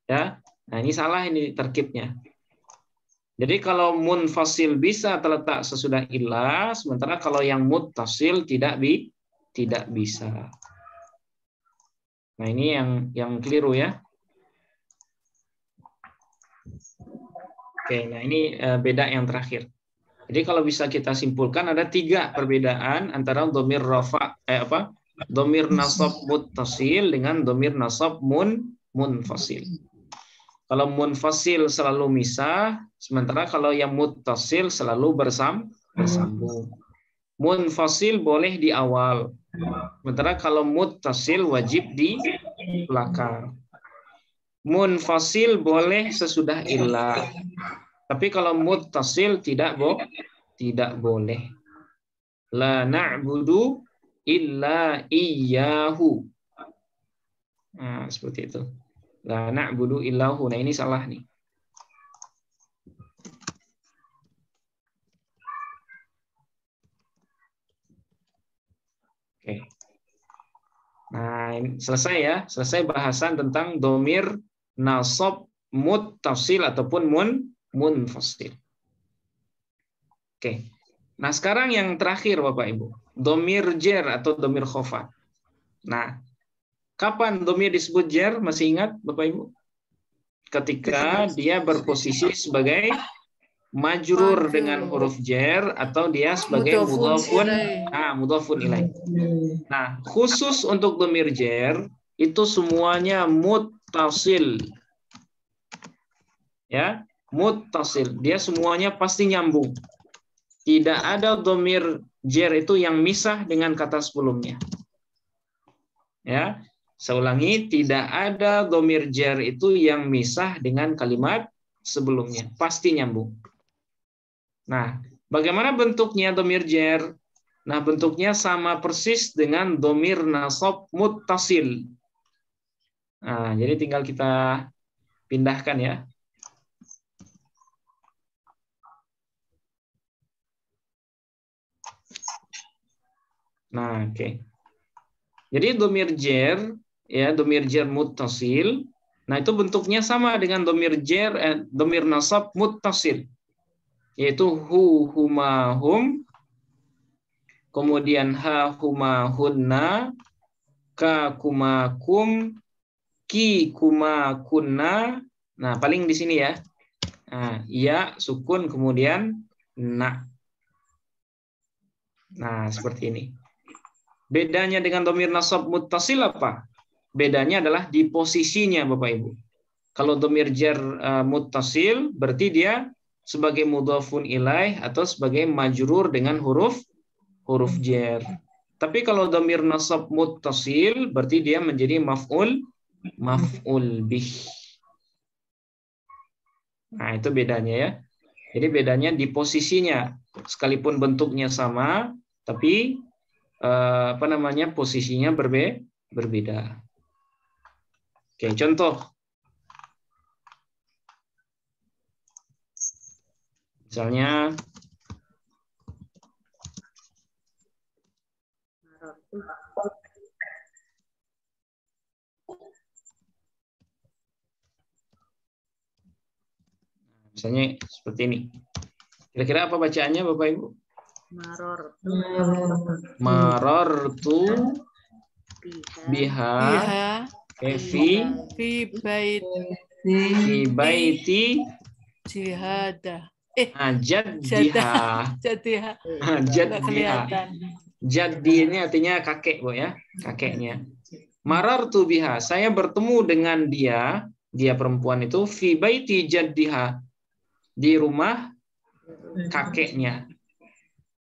Ya, nah ini salah ini terkibnya. Jadi kalau munfasil bisa terletak sesudah illah, sementara kalau yang muttasil tidak bisa. Nah ini yang keliru ya. Oke, nah ini beda yang terakhir. Jadi kalau bisa kita simpulkan ada 3 perbedaan antara domir domir nasab muttasil dengan domir nasab munfasil. Kalau munfasil selalu misah, sementara kalau yang muttasil selalu bersambung. Munfasil boleh di awal, sementara kalau muttasil wajib di belakang. Munfasil boleh sesudah illah. Tapi kalau muttasil tidak boleh. La na'budu illa iyyahu. Nah, seperti itu. La na'budu illahu. Nah, ini salah nih. Oke. Nah, ini selesai ya. Selesai bahasan tentang domir nasab muttasil ataupun munfasil. Oke. Nah, sekarang yang terakhir Bapak Ibu, domir jer atau domir khofat. Nah, kapan domir disebut jer? Masih ingat Bapak Ibu? Ketika dia berposisi sebagai majrur dengan huruf jer atau dia sebagai mudhafun ilaih. Nah, khusus untuk domir jer itu semuanya muttasil. Ya, muttasil. Dia semuanya pasti nyambung. Tidak ada domir jer itu yang misah dengan kata sebelumnya. Ya, saya ulangi, tidak ada domir jer itu yang misah dengan kalimat sebelumnya. Pasti nyambung. Nah, bagaimana bentuknya domir jer? Nah, bentuknya sama persis dengan domir nasab muttasil. Nah, jadi tinggal kita pindahkan ya. Nah, oke. Jadi domir jer, ya domir jer muttasil. Nah, itu bentuknya sama dengan domir jer, domir nasab muttasil, yaitu hu, huma, hum, kemudian ha, huma, hunna, ka, kuma, kum, ki, kuma, kunna. Nah, paling di sini ya. Nah, ya, sukun, kemudian na. Nah, seperti ini. Bedanya dengan domir nasab muttasil apa? Bedanya adalah di posisinya Bapak Ibu. Kalau domir jar muttasil berarti dia sebagai mudhafun ilaih atau sebagai majrur dengan huruf jar. Tapi kalau domir nasab muttasil berarti dia menjadi maf'ul bih. Nah, itu bedanya ya. Jadi bedanya di posisinya. Sekalipun bentuknya sama, tapi posisinya berbeda. Oke, contoh. Misalnya Misalnya seperti ini. Kira-kira apa bacaannya Bapak Ibu? Marortu biha fi baiti Jihada. jaddiha. Jaddi ini artinya kakek, Bu ya, kakeknya. Marartu biha, saya bertemu dengan dia perempuan itu fi baiti jaddiha, di rumah kakeknya.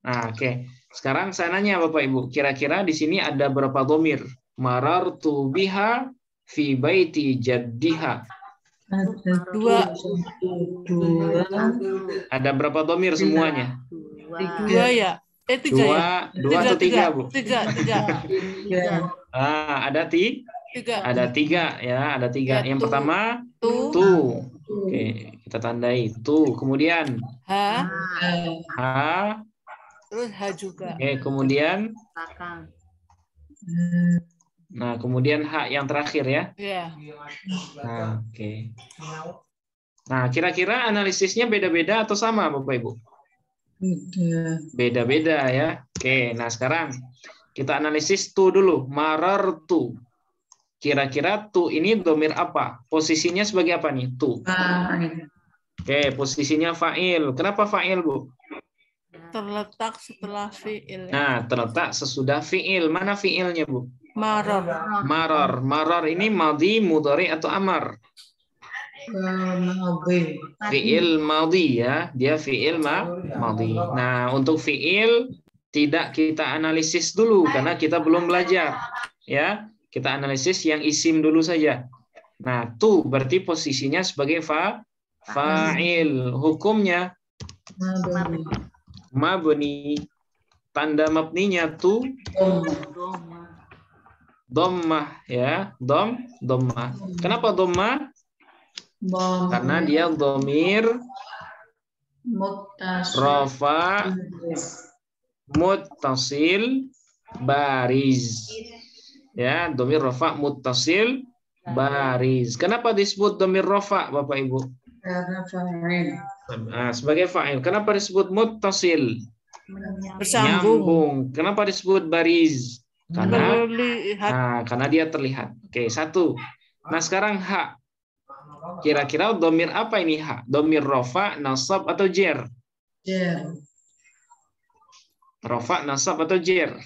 Nah, oke. Sekarang saya nanya Bapak Ibu, kira-kira di sini ada berapa dhamir? Marartu biha fi baiti jaddiha. Dua. Ada berapa dhamir semuanya? Dua ya? Tiga ya? Dua atau tiga, Bu? Tiga. Ada tiga ya, ada tiga. Ya, Yang pertama tu. Oke, kita tandai tu. Kemudian ha. Terus ha juga. Oke, kemudian nah, kemudian hak yang terakhir ya. Iya. Nah, oke. Nah, kira-kira analisisnya beda-beda atau sama, Bapak Ibu? Beda-beda ya. Oke, nah sekarang kita analisis tu dulu. Marartu. Kira-kira tu ini dhamir apa? Posisinya sebagai apa nih? Tu. Oke, posisinya fa'il. Kenapa fa'il, Bu? Terletak setelah fi'il. Nah, terletak sesudah fi'il. Mana fi'ilnya, Bu? Maror ini madhi, mudhari atau amar? Fi'il madhi ya, dia fi'il madhi. Nah, untuk fi'il tidak kita analisis dulu karena kita belum belajar. Ya, kita analisis yang isim dulu saja. Nah, tu berarti posisinya sebagai fa'il. Hukumnya mabni. Tanda mabninya tu dhammah ya, dhammah. Kenapa dhammah? Karena dia dhamir rafa muttasil bariz. Ya, dhamir rafa muttasil bariz. Kenapa disebut dhamir rafa, Bapak Ibu? Nah, sebagai fa'il. Kenapa disebut muttasil? Bersambung. Kenapa disebut bariz? Karena dia terlihat. Oke, satu. Nah, sekarang hak. Kira-kira dhamir apa ini hak? Dhamir rafa, nasab atau jer? Rafa, nasab atau jer?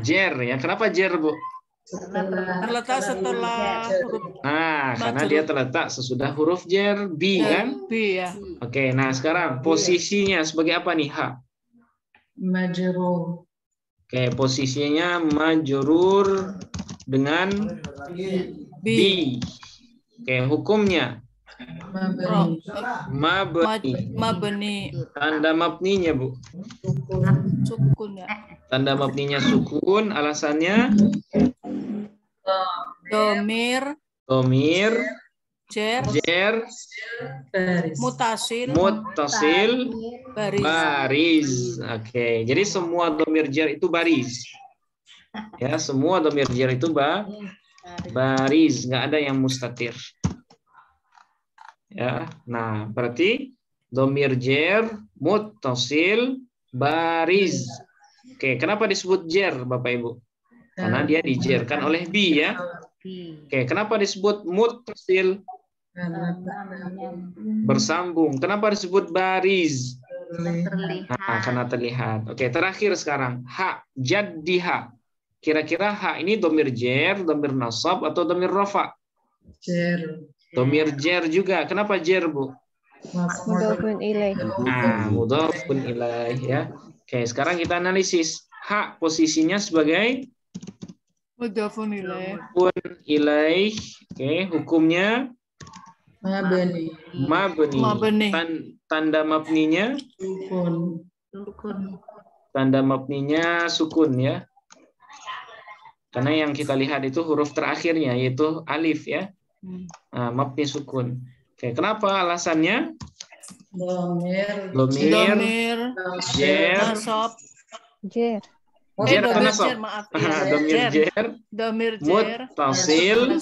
Jer ya. Kenapa jer, Bu? Terletak setelah huruf. Nah, karena dia terletak sesudah huruf jer, bi kan? Bi ya. Oke, nah sekarang posisinya sebagai apa nih hak? Majrur. Oke, posisinya majrur dengan bi. Oke, hukumnya mabni. Tanda mabninya, Bu. Sukun ya. Tanda mabninya sukun, alasannya Domir, jer, mutasil, baris. Oke, jadi semua domir jer itu baris. Ya, semua domir jer itu baris, nggak ada yang mustatir. Ya, nah berarti domir jer, muttasil, baris. Oke, kenapa disebut jer, Bapak Ibu? Karena dia dijerkan oleh bi ya. Oke, kenapa disebut muttasil? Bersambung. Kenapa disebut baris? Nah, karena terlihat. Oke, terakhir sekarang hak jaddiha. Kira-kira hak ini domir jer, domir nasab atau domir rafa? Jer. Domir jer juga. Kenapa jer, Bu? Mudhafun ilaih. Nah, mudhafun ilaih ya. Oke, sekarang kita analisis. Hak posisinya sebagai mudhafun ilaih. Oke, hukumnya mabni. Tanda mabninya tanda mabninya sukun ya. Karena yang kita lihat itu huruf terakhirnya yaitu alif ya. Nah, mabni sukun. Oke, kenapa alasannya? Domir, jer, nasab, jer atau nasab? Domir jer, muttasil,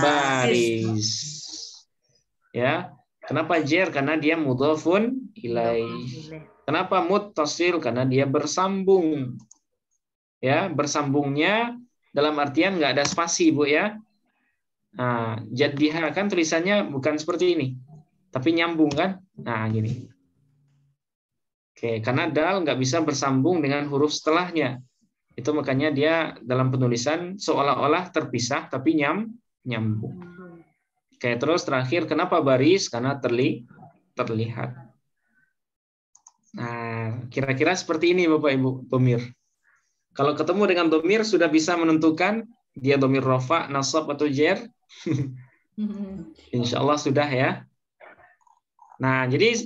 baris. Ya. Kenapa jer? Karena dia mudhafun ilaih. Kenapa muttasil? Karena dia bersambung. Ya, bersambungnya dalam artian nggak ada spasi, Bu ya. Nah, jadiha kan tulisannya bukan seperti ini, tapi nyambung kan? Nah, gini. Oke, karena dal nggak bisa bersambung dengan huruf setelahnya. Itu makanya dia dalam penulisan seolah-olah terpisah, tapi nyambung. Oke, terus terakhir, kenapa baris? Karena terlihat. Nah, kira-kira seperti ini Bapak Ibu, domir. Kalau ketemu dengan domir, sudah bisa menentukan dia domir rofa, nasab, atau jer? Insya Allah sudah ya. Nah, jadi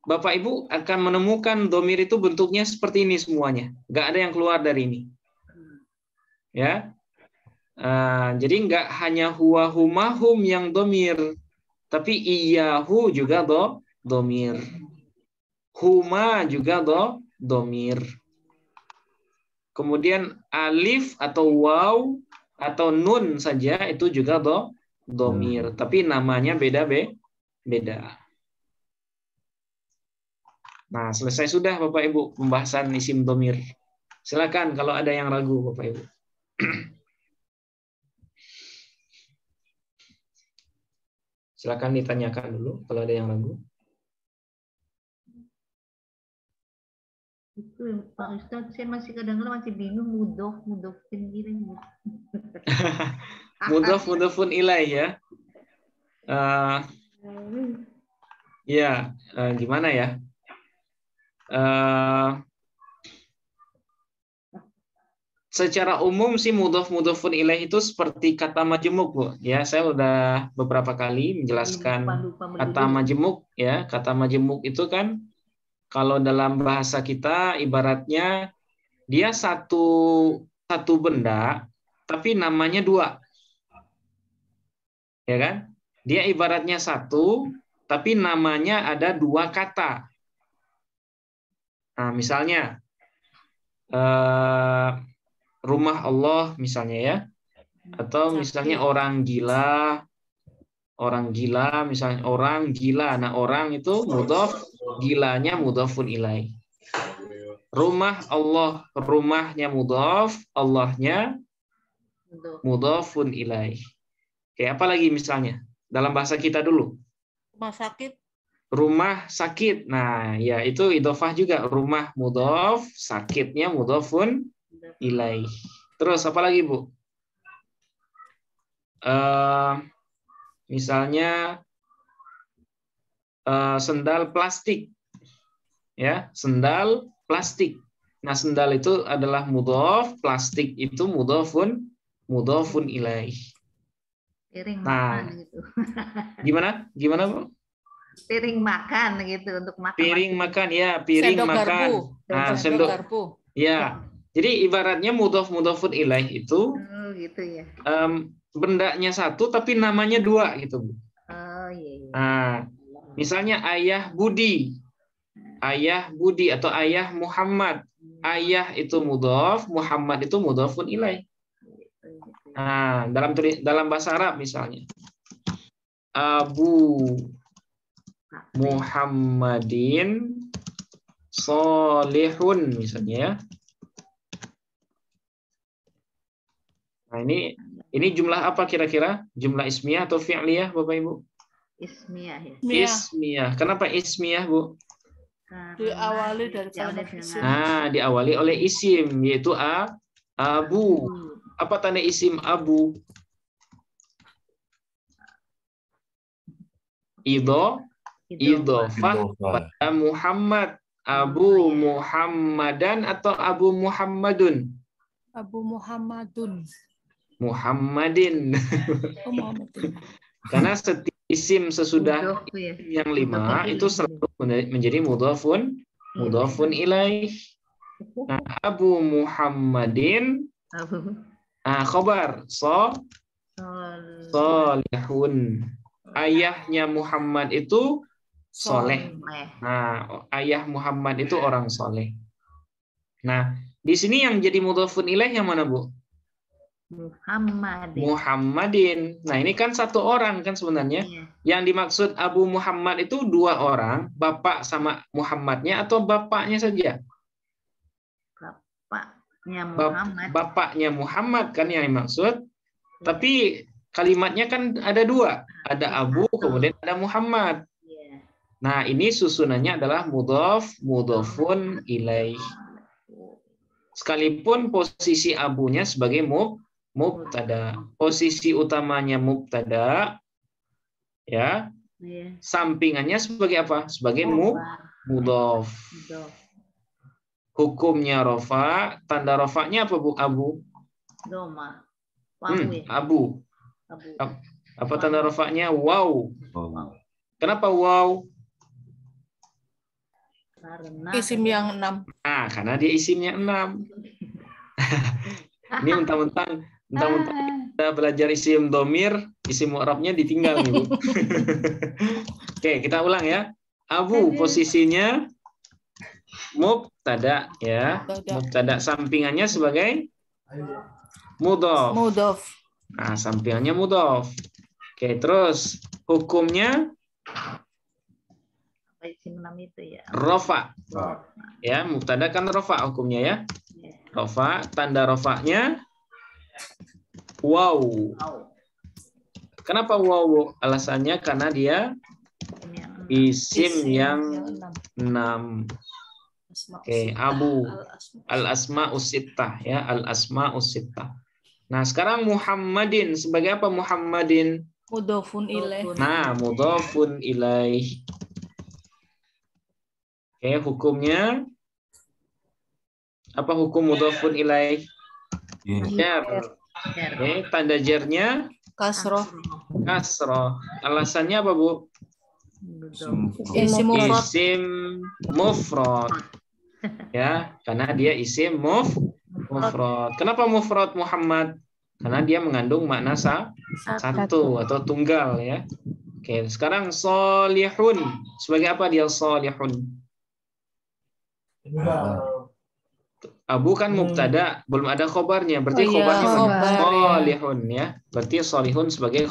Bapak Ibu akan menemukan domir itu bentuknya seperti ini semuanya. Nggak ada yang keluar dari ini. Ya. Jadi nggak hanya huwa humahum yang domir, tapi iyahu juga domir. Huma juga domir. Kemudian alif atau waw atau nun saja itu juga domir. Tapi namanya beda. Nah, selesai sudah Bapak Ibu pembahasan isim domir. Silakan kalau ada yang ragu Bapak Ibu. Silakan ditanyakan dulu kalau ada yang ragu. Itu Pak Ustadz, saya masih kadang-kadang masih bingung mudhofun ilaih. Mudhafun ilaih ya. Gimana ya? Secara umum sih mudhafun ilaih itu seperti kata majemuk, Bu. Ya, saya udah beberapa kali menjelaskan kata majemuk ya. Kata majemuk itu kan kalau dalam bahasa kita ibaratnya dia satu benda tapi namanya dua. Ya kan? Dia ibaratnya satu tapi namanya ada dua kata. Nah, misalnya rumah Allah misalnya ya, atau misalnya orang gila misalnya orang gila. Nah, orang itu mudhaf, gilanya mudhafun ilaih. Rumah Allah, rumahnya mudhaf, Allahnya mudhafun ilaih. Oke, apa lagi misalnya dalam bahasa kita dulu? Rumah sakit. Rumah sakit. Nah, ya itu idhofah juga. Rumah mudhaf, sakitnya mudhafun ilaih. Terus apa lagi, Bu? Misalnya sendal plastik. Ya, sendal plastik. Nah, sendal itu adalah mudhaf, plastik itu mudhafun ilaih. Piring makan gitu. Gimana, Bu? Piring makan gitu untuk makan. Piring makan ya, piring sendok makan. Garpu. Nah, sendok garpu. Ya. Jadi ibaratnya mudhafun ilaih itu gitu ya. Bendanya satu tapi namanya dua gitu, Bu. Oh iya. Nah, misalnya ayah Budi atau ayah Muhammad. Ayah itu mudhaf, Muhammad itu mudhafun ilaih. Nah, dalam bahasa Arab misalnya Abu Muhammadin Solihun misalnya ya. Nah, ini jumlah apa kira-kira? Jumlah ismiyah atau fi'liyah, Bapak Ibu? Ismiyah ya. Ismiyah. Kenapa ismiyah, Bu? Diawali dari kalimat isim. Nah, diawali oleh isim yaitu abu. Apa tanda isim abu? Idhofah pada Muhammad. Abu Muhammadan atau Abu Muhammadun? Abu Muhammadun. Muhammadin. Karena setiap isim sesudah yang 5 itu selalu menjadi mudhafun ilaih. Nah, Abu Muhammadin khabar solihun. Ayahnya Muhammad itu soleh. Nah, ayah Muhammad itu orang soleh. Nah, di sini yang jadi mudhafun ilaih yang mana, Bu? Muhammadin. Nah, ini kan satu orang kan sebenarnya. Iya. Yang dimaksud Abu Muhammad itu dua orang, bapak sama Muhammadnya atau bapaknya saja? Bapaknya Muhammad. Bapaknya Muhammad kan yang dimaksud. Tapi kalimatnya kan ada dua. Ada Abu, kemudian ada Muhammad. Iya. Nah, ini susunannya adalah mudhof, mudhofun ilaih. Sekalipun posisi abunya sebagai mubtada. Posisi utamanya mubtada, ya. Iya. Sampingannya sebagai apa? Sebagai mudhof. Hukumnya rofa, tanda rofanya apa Bu? Abu. Doma. Abu. Apa tanda rofanya? Wow. Kenapa wow? Karena Isim yang 6. Nah, karena dia isimnya 6. Ini mentang-mentang kita belajar isim domir, isim mu'rabnya ditinggal nih, Bu. Oke, kita ulang ya. Abu posisinya mubtada ya. Mubtada, sampingannya sebagai mudhof. Nah, sampingannya mudhof. Oke, terus hukumnya isim 6 itu ya. Rofa. Ya, mubtada kan rofa hukumnya ya. Rofa, tanda rofanya wow. Kenapa wow? Alasannya karena dia isim yang 6. Oke, Abu. Al-asma'us sittah ya, al-asma'us sittah. Nah, sekarang Muhammadin sebagai apa Muhammadin? Mudhofun ilaih. Nah, mudhofun ilaih. Oke, hukumnya apa hukum mudhofun ilaih? Jar. Oke, tanda jarnya Kasroh. kasroh. Alasannya apa, Bu? Isim mufrad. Isim mufrad. Ya, karena dia isim mufrad. Kenapa mufrad Muhammad? Karena dia mengandung makna satu atau tunggal ya. Oke, sekarang solihun. Sebagai apa dia solihun? Abu kan mubtada, belum ada khobarnya. Berarti khobarnya solihun ya. Berarti solihun sebagai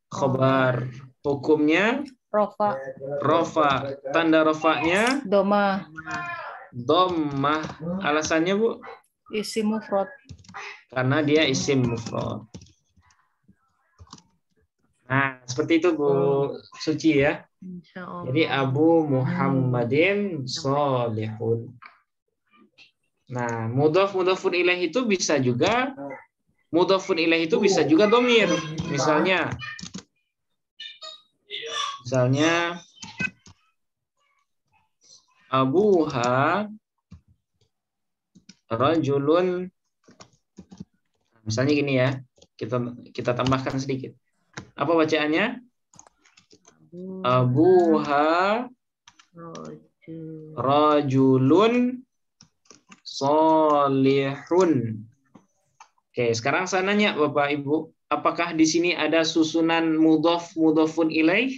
khobar. Hukumnya rofa. Tanda rofanya Domah. Alasannya, Bu? Isim mufrad. Karena dia isim mufrad. Nah, seperti itu Bu Suci ya. Jadi Abu Muhammadin solihun. Nah, mudhofun ilaih itu bisa juga domir. Misalnya Abuha rajulun. Misalnya gini ya. Kita tambahkan sedikit. Apa bacaannya? Abuha rajulun solihun. Oke, sekarang saya nanya Bapak Ibu, apakah di sini ada susunan mudhofun ilaih?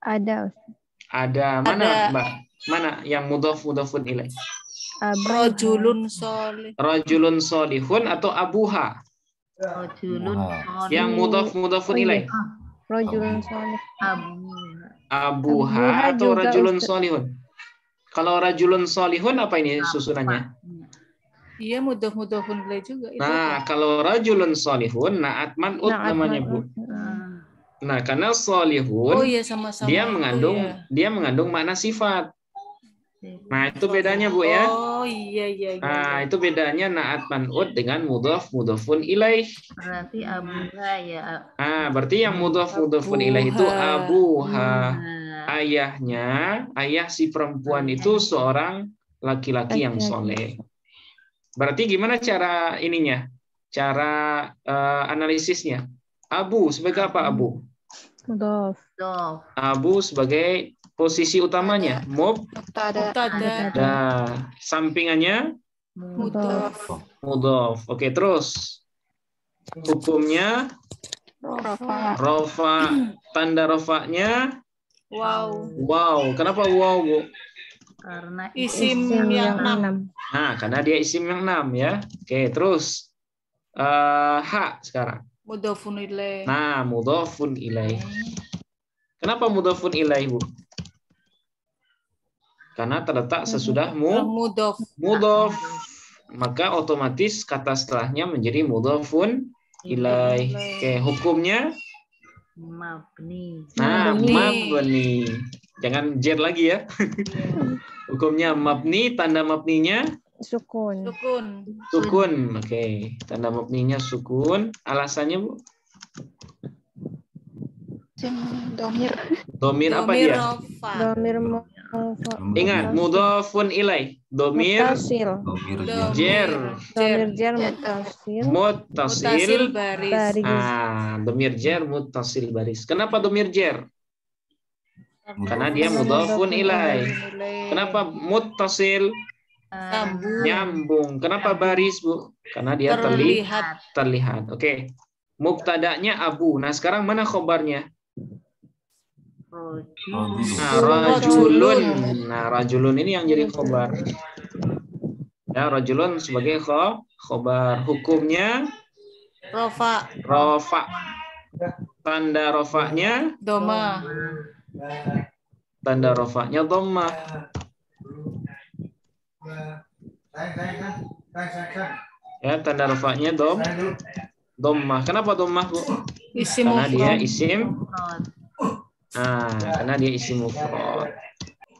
Ada. Ada. Mana, Mbak? Mana yang mudhofun ilaih? Rajulun solihun atau abuha? Yang mudhofun ilaih. Rajulun solih. Abuha atau rajulun solihun? Kalau rajulun solihun apa ini susunannya? Iya, mudhofun ilaih juga. Nah, kalau rajulun solihun, naat man'ut namanya, Bu. Nah, karena solihun, sama-sama. Dia mengandung makna sifat. Nah, itu bedanya, Bu ya. Oh, iya. Nah, itu bedanya naat man'ut dengan mudhofun ilaih. Berarti abuha ya. Nah, berarti yang mudhofun ilaih itu abuha. Ayah si perempuan itu seorang laki-laki yang soleh. Berarti gimana cara ininya? Cara analisisnya? Abu sebagai apa Abu? Mudhof. Abu sebagai posisi utamanya Mubtada. Sampingannya mudhof. Oke, terus hukumnya rofa. Tanda rofanya wow. Kenapa wow, Bu? Karena isim yang 6. Nah, karena dia isim yang 6 ya. Oke, terus Ha sekarang. Mudhofun ilaih. Nah, mudhofun ilaih. Kenapa mudhofun ilaih, Bu? Karena terletak sesudah Mudhof. mudhof. Maka otomatis kata setelahnya menjadi mudhofun ilaih. Oke, hukumnya? Mabni. Nah, Mabni. mabni. Jangan jer lagi ya. Hukumnya mabni, tanda mabninya? Sukun. Sukun. Sukun. Oke, tanda mabninya sukun. Alasannya, Bu? Domir. Domir apa dia? Rofa. Domir Ingat, mudhofun ilaih. Domir mutasil. jer. Domir jar mutasil. Muttasil baris. domir jer muttasil baris. Kenapa domir jer? Karena dia mudhofun ilaih. Kenapa muttasil? Sambung. Nyambung. Kenapa baris, Bu? Karena dia terlihat. Oke. Mubtada'nya Abu. Nah, sekarang mana khobarnya? Nah, rajulun. Nah, rajulun ini yang jadi khobar. Ya, rajulun sebagai khobar. Hukumnya Rofa. rofa. Tanda rofanya? Doma. Tanda rofanya dhamma. Ya, tanda rofanya dhamma. Kenapa dhamma, Bu? Isim Karena dia mufrad. isim. Karena dia isim mufrad.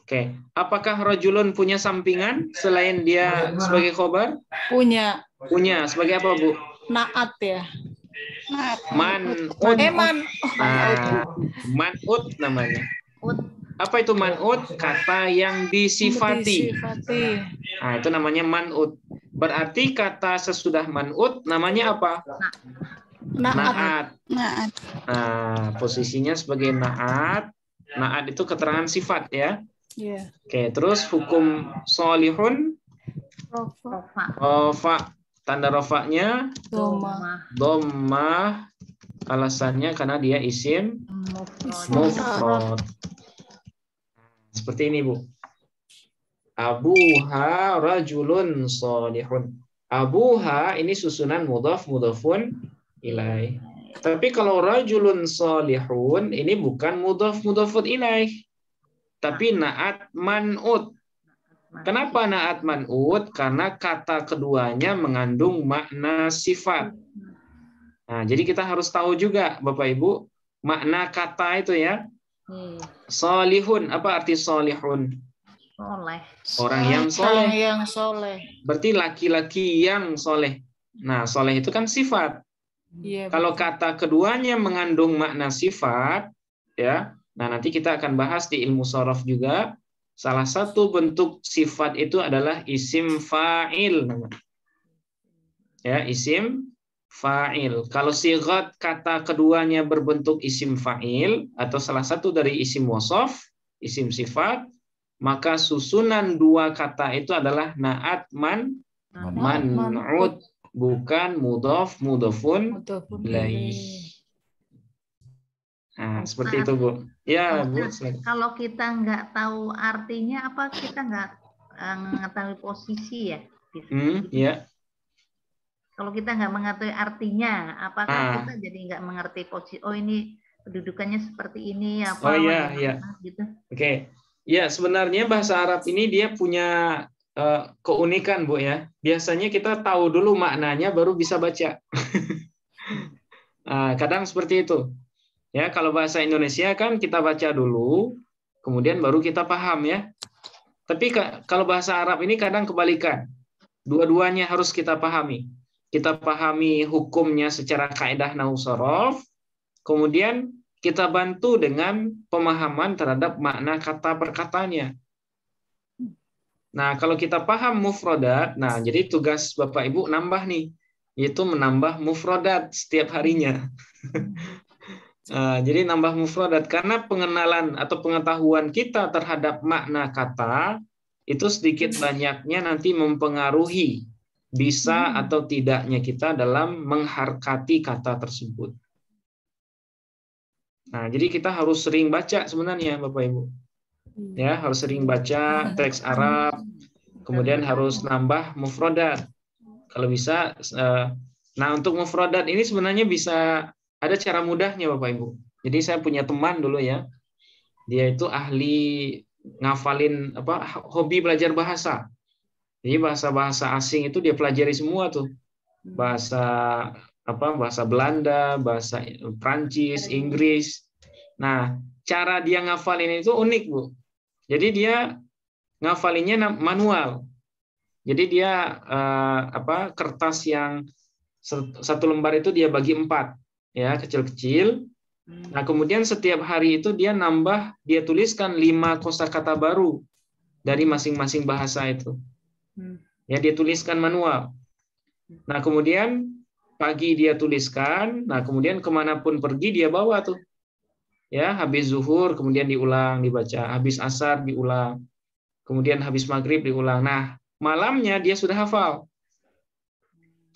Oke, apakah rajulun punya sampingan selain dia sebagai khobar? Punya. Punya. Sebagai apa, Bu? Naat ya. Man'ut. Man'ut namanya. Apa itu man'ut? Kata yang disifati. Nah, itu namanya man'ut. Berarti kata sesudah man'ut namanya apa? Na'at. Nah, posisinya sebagai na'at. Na'at itu keterangan sifat ya. Iya. Oke, terus hukum solihun. Rofa. Tanda rofanya dhammah. Alasannya karena dia isim mufrad. Seperti ini, Bu. Abuha rajulun solihun. Abuha ini susunan mudhaf mudhafun ilaih. Tapi kalau rajulun solihun ini bukan mudhaf mudhafun ilaih. Tapi na'at man'ut. Kenapa na'at man'ut? Karena kata keduanya mengandung makna sifat. Nah, jadi kita harus tahu juga, Bapak Ibu, makna kata itu ya. Solihun, apa arti solihun? Soleh. Orang yang soleh. Orang yang soleh. Berarti laki-laki yang soleh. Nah, soleh itu kan sifat. Iya. Kalau kata keduanya mengandung makna sifat, ya. Nah, nanti kita akan bahas di ilmu shorof juga. Salah satu bentuk sifat itu adalah isim fa'il. Ya, isim fa'il. Kalau sighat kata keduanya berbentuk isim fa'il atau salah satu dari isim wasaf, isim sifat, maka susunan dua kata itu adalah na'at man'ut, bukan mudhaf mudhafun ilaih. Nah, seperti itu, Bu. Ya, Bu. Kalau kita nggak tahu artinya apa, kita nggak mengetahui posisi ya? Ya. Kalau kita nggak mengetahui artinya, apakah kita jadi nggak mengerti posisi? Oh, ini kedudukannya seperti ini, apa? Oh iya, iya. Gitu. Oke. Ya, sebenarnya bahasa Arab ini dia punya keunikan, Bu ya. Biasanya kita tahu dulu maknanya baru bisa baca. Kadang seperti itu. Ya, kalau bahasa Indonesia kan kita baca dulu, kemudian baru kita paham ya. Tapi kalau bahasa Arab ini kadang kebalikan. Dua-duanya harus kita pahami. Kita pahami hukumnya secara kaidah nahwu shorof, kemudian kita bantu dengan pemahaman terhadap makna kata perkataannya. Nah, kalau kita paham mufrodat, nah jadi tugas Bapak Ibu nambah nih, yaitu menambah mufrodat setiap harinya. Jadi nambah mufrodat karena pengenalan atau pengetahuan kita terhadap makna kata itu sedikit banyaknya nanti mempengaruhi bisa atau tidaknya kita dalam mengharkati kata tersebut. Nah, jadi kita harus sering baca sebenarnya, Bapak Ibu. Ya, harus sering baca teks Arab, kemudian harus nambah mufrodat. Kalau bisa Nah, untuk mufradat ini sebenarnya bisa ada cara mudahnya Bapak Ibu. Jadi saya punya teman dulu ya. Dia itu ahli ngafalin hobi belajar bahasa. Jadi bahasa-bahasa asing itu dia pelajari semua tuh. Bahasa bahasa Belanda, bahasa Prancis, Inggris. Nah, cara dia ngafalin itu unik, Bu. Jadi dia ngafalinnya manual. Jadi dia kertas yang satu lembar itu dia bagi 4, ya, kecil-kecil. Nah, kemudian setiap hari itu dia tuliskan 5 kosakata baru dari masing-masing bahasa itu. Ya, dia tuliskan manual. Nah, kemudian pagi dia tuliskan, nah kemudian kemanapun pergi dia bawa tuh. Ya, habis zuhur kemudian diulang, dibaca. Habis asar diulang. Kemudian habis maghrib diulang. Nah, malamnya dia sudah hafal.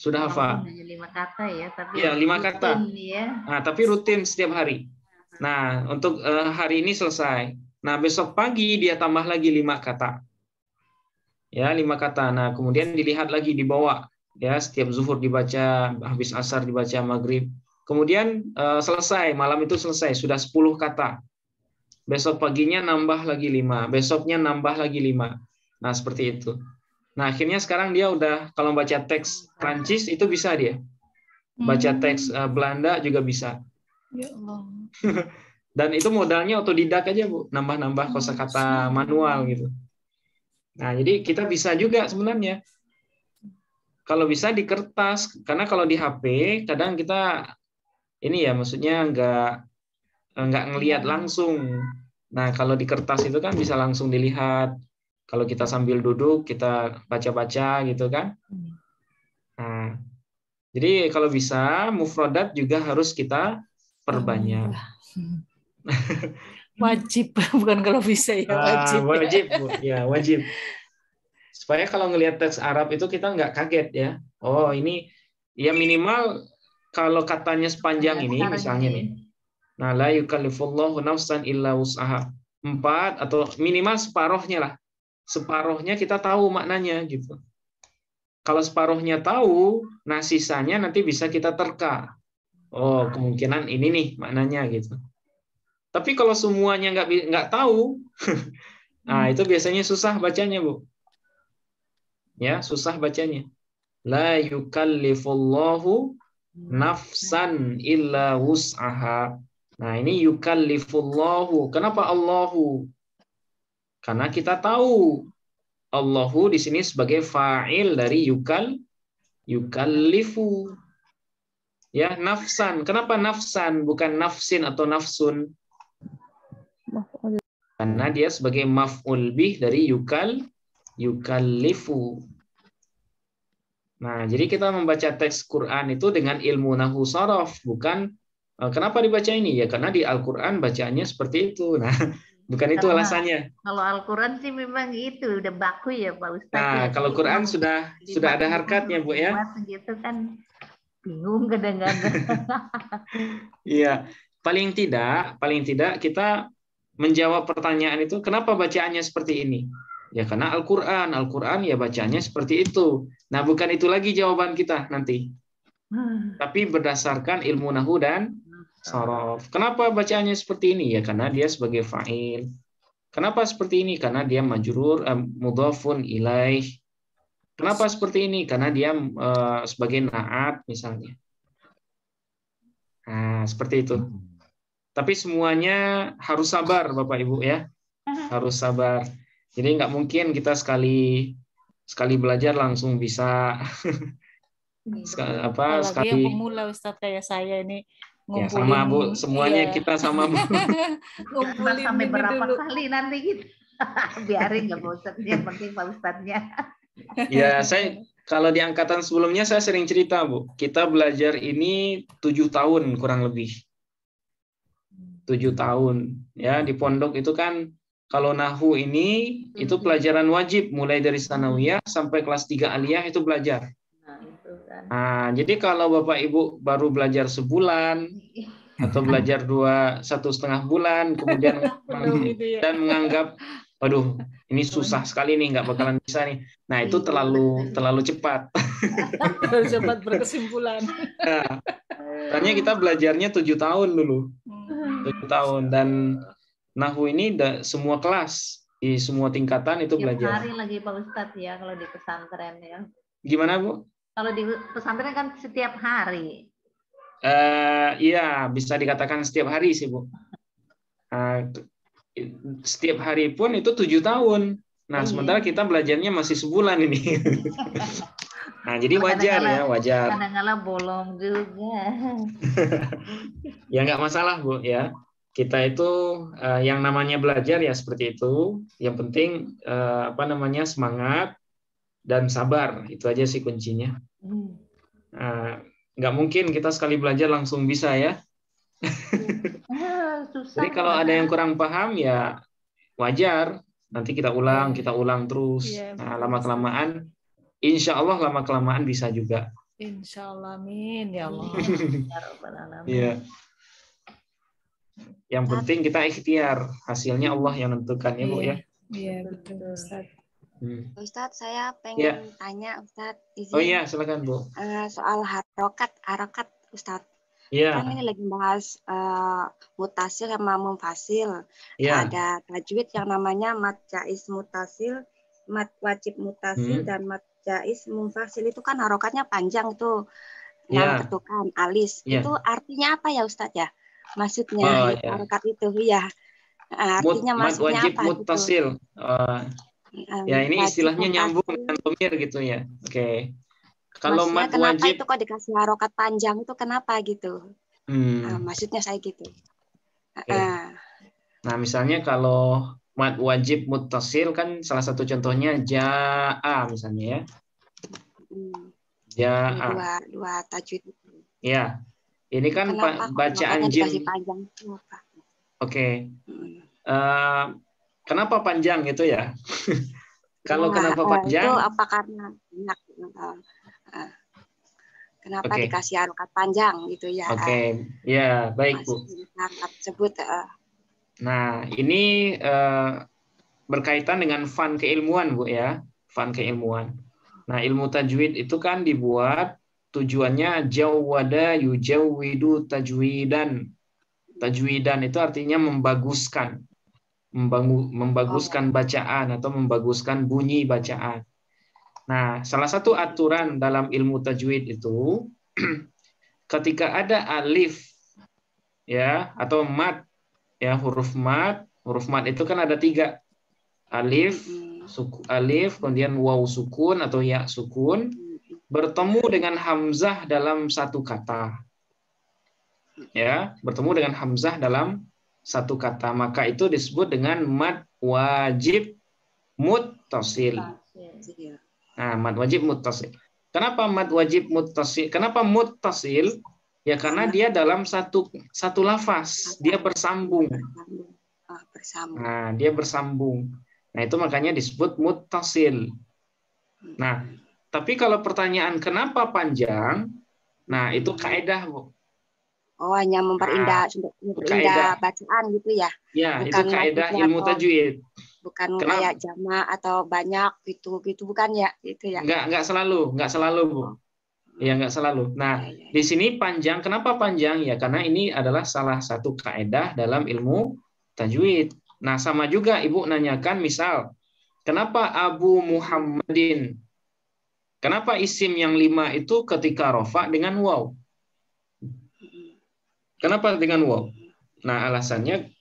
Sudah hafal. Hanya 5 kata ya, tapi ya 5 kata. Ya. Nah, tapi rutin setiap hari. Nah, untuk hari ini selesai. Nah, besok pagi dia tambah lagi 5 kata. Ya, 5 kata. Nah, kemudian dilihat lagi, dibawa. Ya, setiap zuhur dibaca, habis asar dibaca, maghrib. Kemudian selesai, malam itu selesai, sudah 10 kata. Besok paginya nambah lagi 5, besoknya nambah lagi 5. Nah, seperti itu. Nah, akhirnya sekarang dia udah kalau baca teks Prancis itu bisa dia. Baca teks Belanda juga bisa. Ya Allah. Dan itu modalnya otodidak aja, Bu. Nambah-nambah kosakata manual gitu. Nah, jadi kita bisa juga sebenarnya. Kalau bisa di kertas, karena kalau di HP kadang kita ini ya, maksudnya nggak ngelihat langsung. Nah, kalau di kertas itu kan bisa langsung dilihat. Kalau kita sambil duduk, kita baca-baca gitu kan. Nah, jadi kalau bisa mufradat juga harus kita perbanyak. Wajib, bukan kalau bisa ya, wajib. Wajib, Bu. Ya, wajib. Supaya kalau ngelihat teks Arab itu kita nggak kaget ya. Oh, ini ya minimal kalau katanya sepanjang ini misalnya nih. Nah, la yukallifullahu nafsan illa wus'aha. 4 atau minimal separohnya lah. Separohnya kita tahu maknanya gitu. Kalau separohnya tahu, nah sisanya nanti bisa kita terka. Oh, kemungkinan ini nih maknanya gitu. Tapi kalau semuanya nggak tahu, nah itu biasanya susah bacanya, Bu. Ya, susah bacanya. La yukallifullahu nafsan illa wus'aha. Nah, ini yukallifullahu. Kenapa Allahu? Karena kita tahu Allahu di sini sebagai fa'il dari yukallifu. Ya, nafsan. Kenapa nafsan bukan nafsin atau nafsun? Karena dia sebagai maf'ul bih dari yukallifu. Nah, jadi kita membaca teks Quran itu dengan ilmu nahwu sharaf, bukan kenapa dibaca ini? Ya karena di Al-Qur'an bacaannya seperti itu. Nah, bukan itu alasannya. Kalau Al-Qur'an sih memang itu udah baku ya, Pak Ustadz. Nah, kalau Quran sudah ada harkatnya, Bu ya. Gitu kan bingung kadang-kadang. Iya, paling tidak kita menjawab pertanyaan itu kenapa bacaannya seperti ini? Ya karena Al-Qur'an ya bacanya seperti itu. Nah, bukan itu lagi jawaban kita nanti. Tapi berdasarkan ilmu nahwu dan sharaf. Kenapa bacaannya seperti ini? Ya karena dia sebagai fa'il. Kenapa seperti ini? Karena dia majrur mudhafun ilaih. Kenapa seperti ini? Karena dia sebagai na'at misalnya. Nah, seperti itu. Tapi semuanya harus sabar Bapak Ibu ya. Harus sabar. Jadi nggak mungkin kita sekali belajar langsung bisa Apalagi yang pemula Ustadz kayak saya ini ngumpulin. Ya, sama Bu, semuanya iya. Kita sama Bu. Ngumpulin sampai berapa dulu. Kali nanti gitu. Biarin nggak Pak Ustadz, yang penting Pak Ustadznya. Ya, saya kalau di angkatan sebelumnya saya sering cerita Bu, kita belajar ini 7 tahun kurang lebih. 7 tahun ya di pondok itu kan. Kalau nahwu ini itu pelajaran wajib mulai dari sanawiyah sampai kelas 3 aliyah itu belajar. Nah, jadi kalau Bapak Ibu baru belajar sebulan atau belajar 1,5 bulan kemudian dan menganggap waduh, ini susah sekali nih, nggak bakalan bisa nih. Nah, itu terlalu cepat. Terlalu cepat berkesimpulan. Nah, soalnya kita belajarnya 7 tahun dulu. 7 tahun. Dan Nahwu ini semua kelas, di semua tingkatan itu Tiap belajar. hari lagi Pak Ustadz ya, kalau di pesantren ya. Gimana, Bu? Kalau di pesantren kan setiap hari. Iya, bisa dikatakan setiap hari sih, Bu. Setiap hari pun itu 7 tahun. Nah, sementara kita belajarnya masih sebulan ini. Nah, jadi wajar ya, wajar. Kadang-kadang bolong juga. Ya nggak masalah, Bu, ya. Kita itu yang namanya belajar ya seperti itu. Yang penting semangat dan sabar. Itu aja sih kuncinya. Nggak mungkin kita sekali belajar langsung bisa ya. Susah. Jadi kalau ada yang kurang paham ya wajar. Nanti kita ulang terus. Nah, lama-kelamaan, insya Allah lama-kelamaan bisa juga. Insya Allah, amin ya Allah. Iya. Yang penting kita ikhtiar, hasilnya Allah yang menentukan ya, Bu ya. Iya, betul Ustaz. Ustadz, saya pengen tanya Ustadz. Izin. Oh iya, silakan Bu. Soal harokat Ustadz. Iya. Kan ini lagi bahas mutasil sama munfasil. Ada tajwid yang namanya mat jaiz mutasil, mat wajib mutasil, dan mat jaiz munfasil. Itu kan harokatnya panjang tuh. 6 ketukan, alis. Itu artinya apa ya Ustadz ya? Maksudnya harokat itu ya. Artinya maksudnya wajib apa? mutasil. Ya ini istilahnya nyambung dengan dhamir gitu ya. Oke. Kalau mat kenapa wajib itu kok dikasih harokat panjang itu kenapa gitu? Maksudnya saya gitu. Nah, misalnya kalau mat wajib muttasil kan salah satu contohnya jaa misalnya ya. Jaa. Dua tajwid. Ya. Ini kan bacaan jim. Oke. Kenapa panjang gitu ya? Kalau kenapa panjang? Itu apa karena banyak? Kenapa dikasih harokat panjang gitu ya? Oke, ya baik Bu. Sebut. Nah ini berkaitan dengan fan keilmuan Bu ya, fan keilmuan. Nah ilmu tajwid itu kan dibuat tujuannya jawwada yujawwidu tajwidan. Tajwidan itu artinya membaguskan, membaguskan bacaan atau membaguskan bunyi bacaan. Nah, salah satu aturan dalam ilmu tajwid itu ketika ada alif ya atau mat ya huruf mat itu kan ada 3. Alif, alif, kemudian waw sukun atau ya sukun bertemu dengan hamzah dalam satu kata. Ya, bertemu dengan hamzah dalam satu kata, maka itu disebut dengan mad wajib muttasil. Nah, mad wajib muttasil. Kenapa mad wajib muttasil? Kenapa muttasil? Ya karena dia dalam satu lafaz, dia bersambung. Nah, dia bersambung. Nah, itu makanya disebut muttasil. Nah, tapi kalau pertanyaan kenapa panjang? Nah, itu kaidah, Bu. Oh, hanya memperindah bacaan gitu ya? Ya, bukan itu kaidah ilmu tajwid. Bukan kayak jama atau banyak gitu bukan ya? Gitu ya? Enggak selalu, Bu. Ya, enggak selalu. Nah, di sini panjang. Kenapa panjang? Ya, karena ini adalah salah satu kaidah dalam ilmu tajwid. Nah, sama juga Ibu nanyakan misal, kenapa Abu Muhammadin? Kenapa isim yang 5 itu ketika rofa dengan waw? Kenapa dengan waw? Nah, alasannya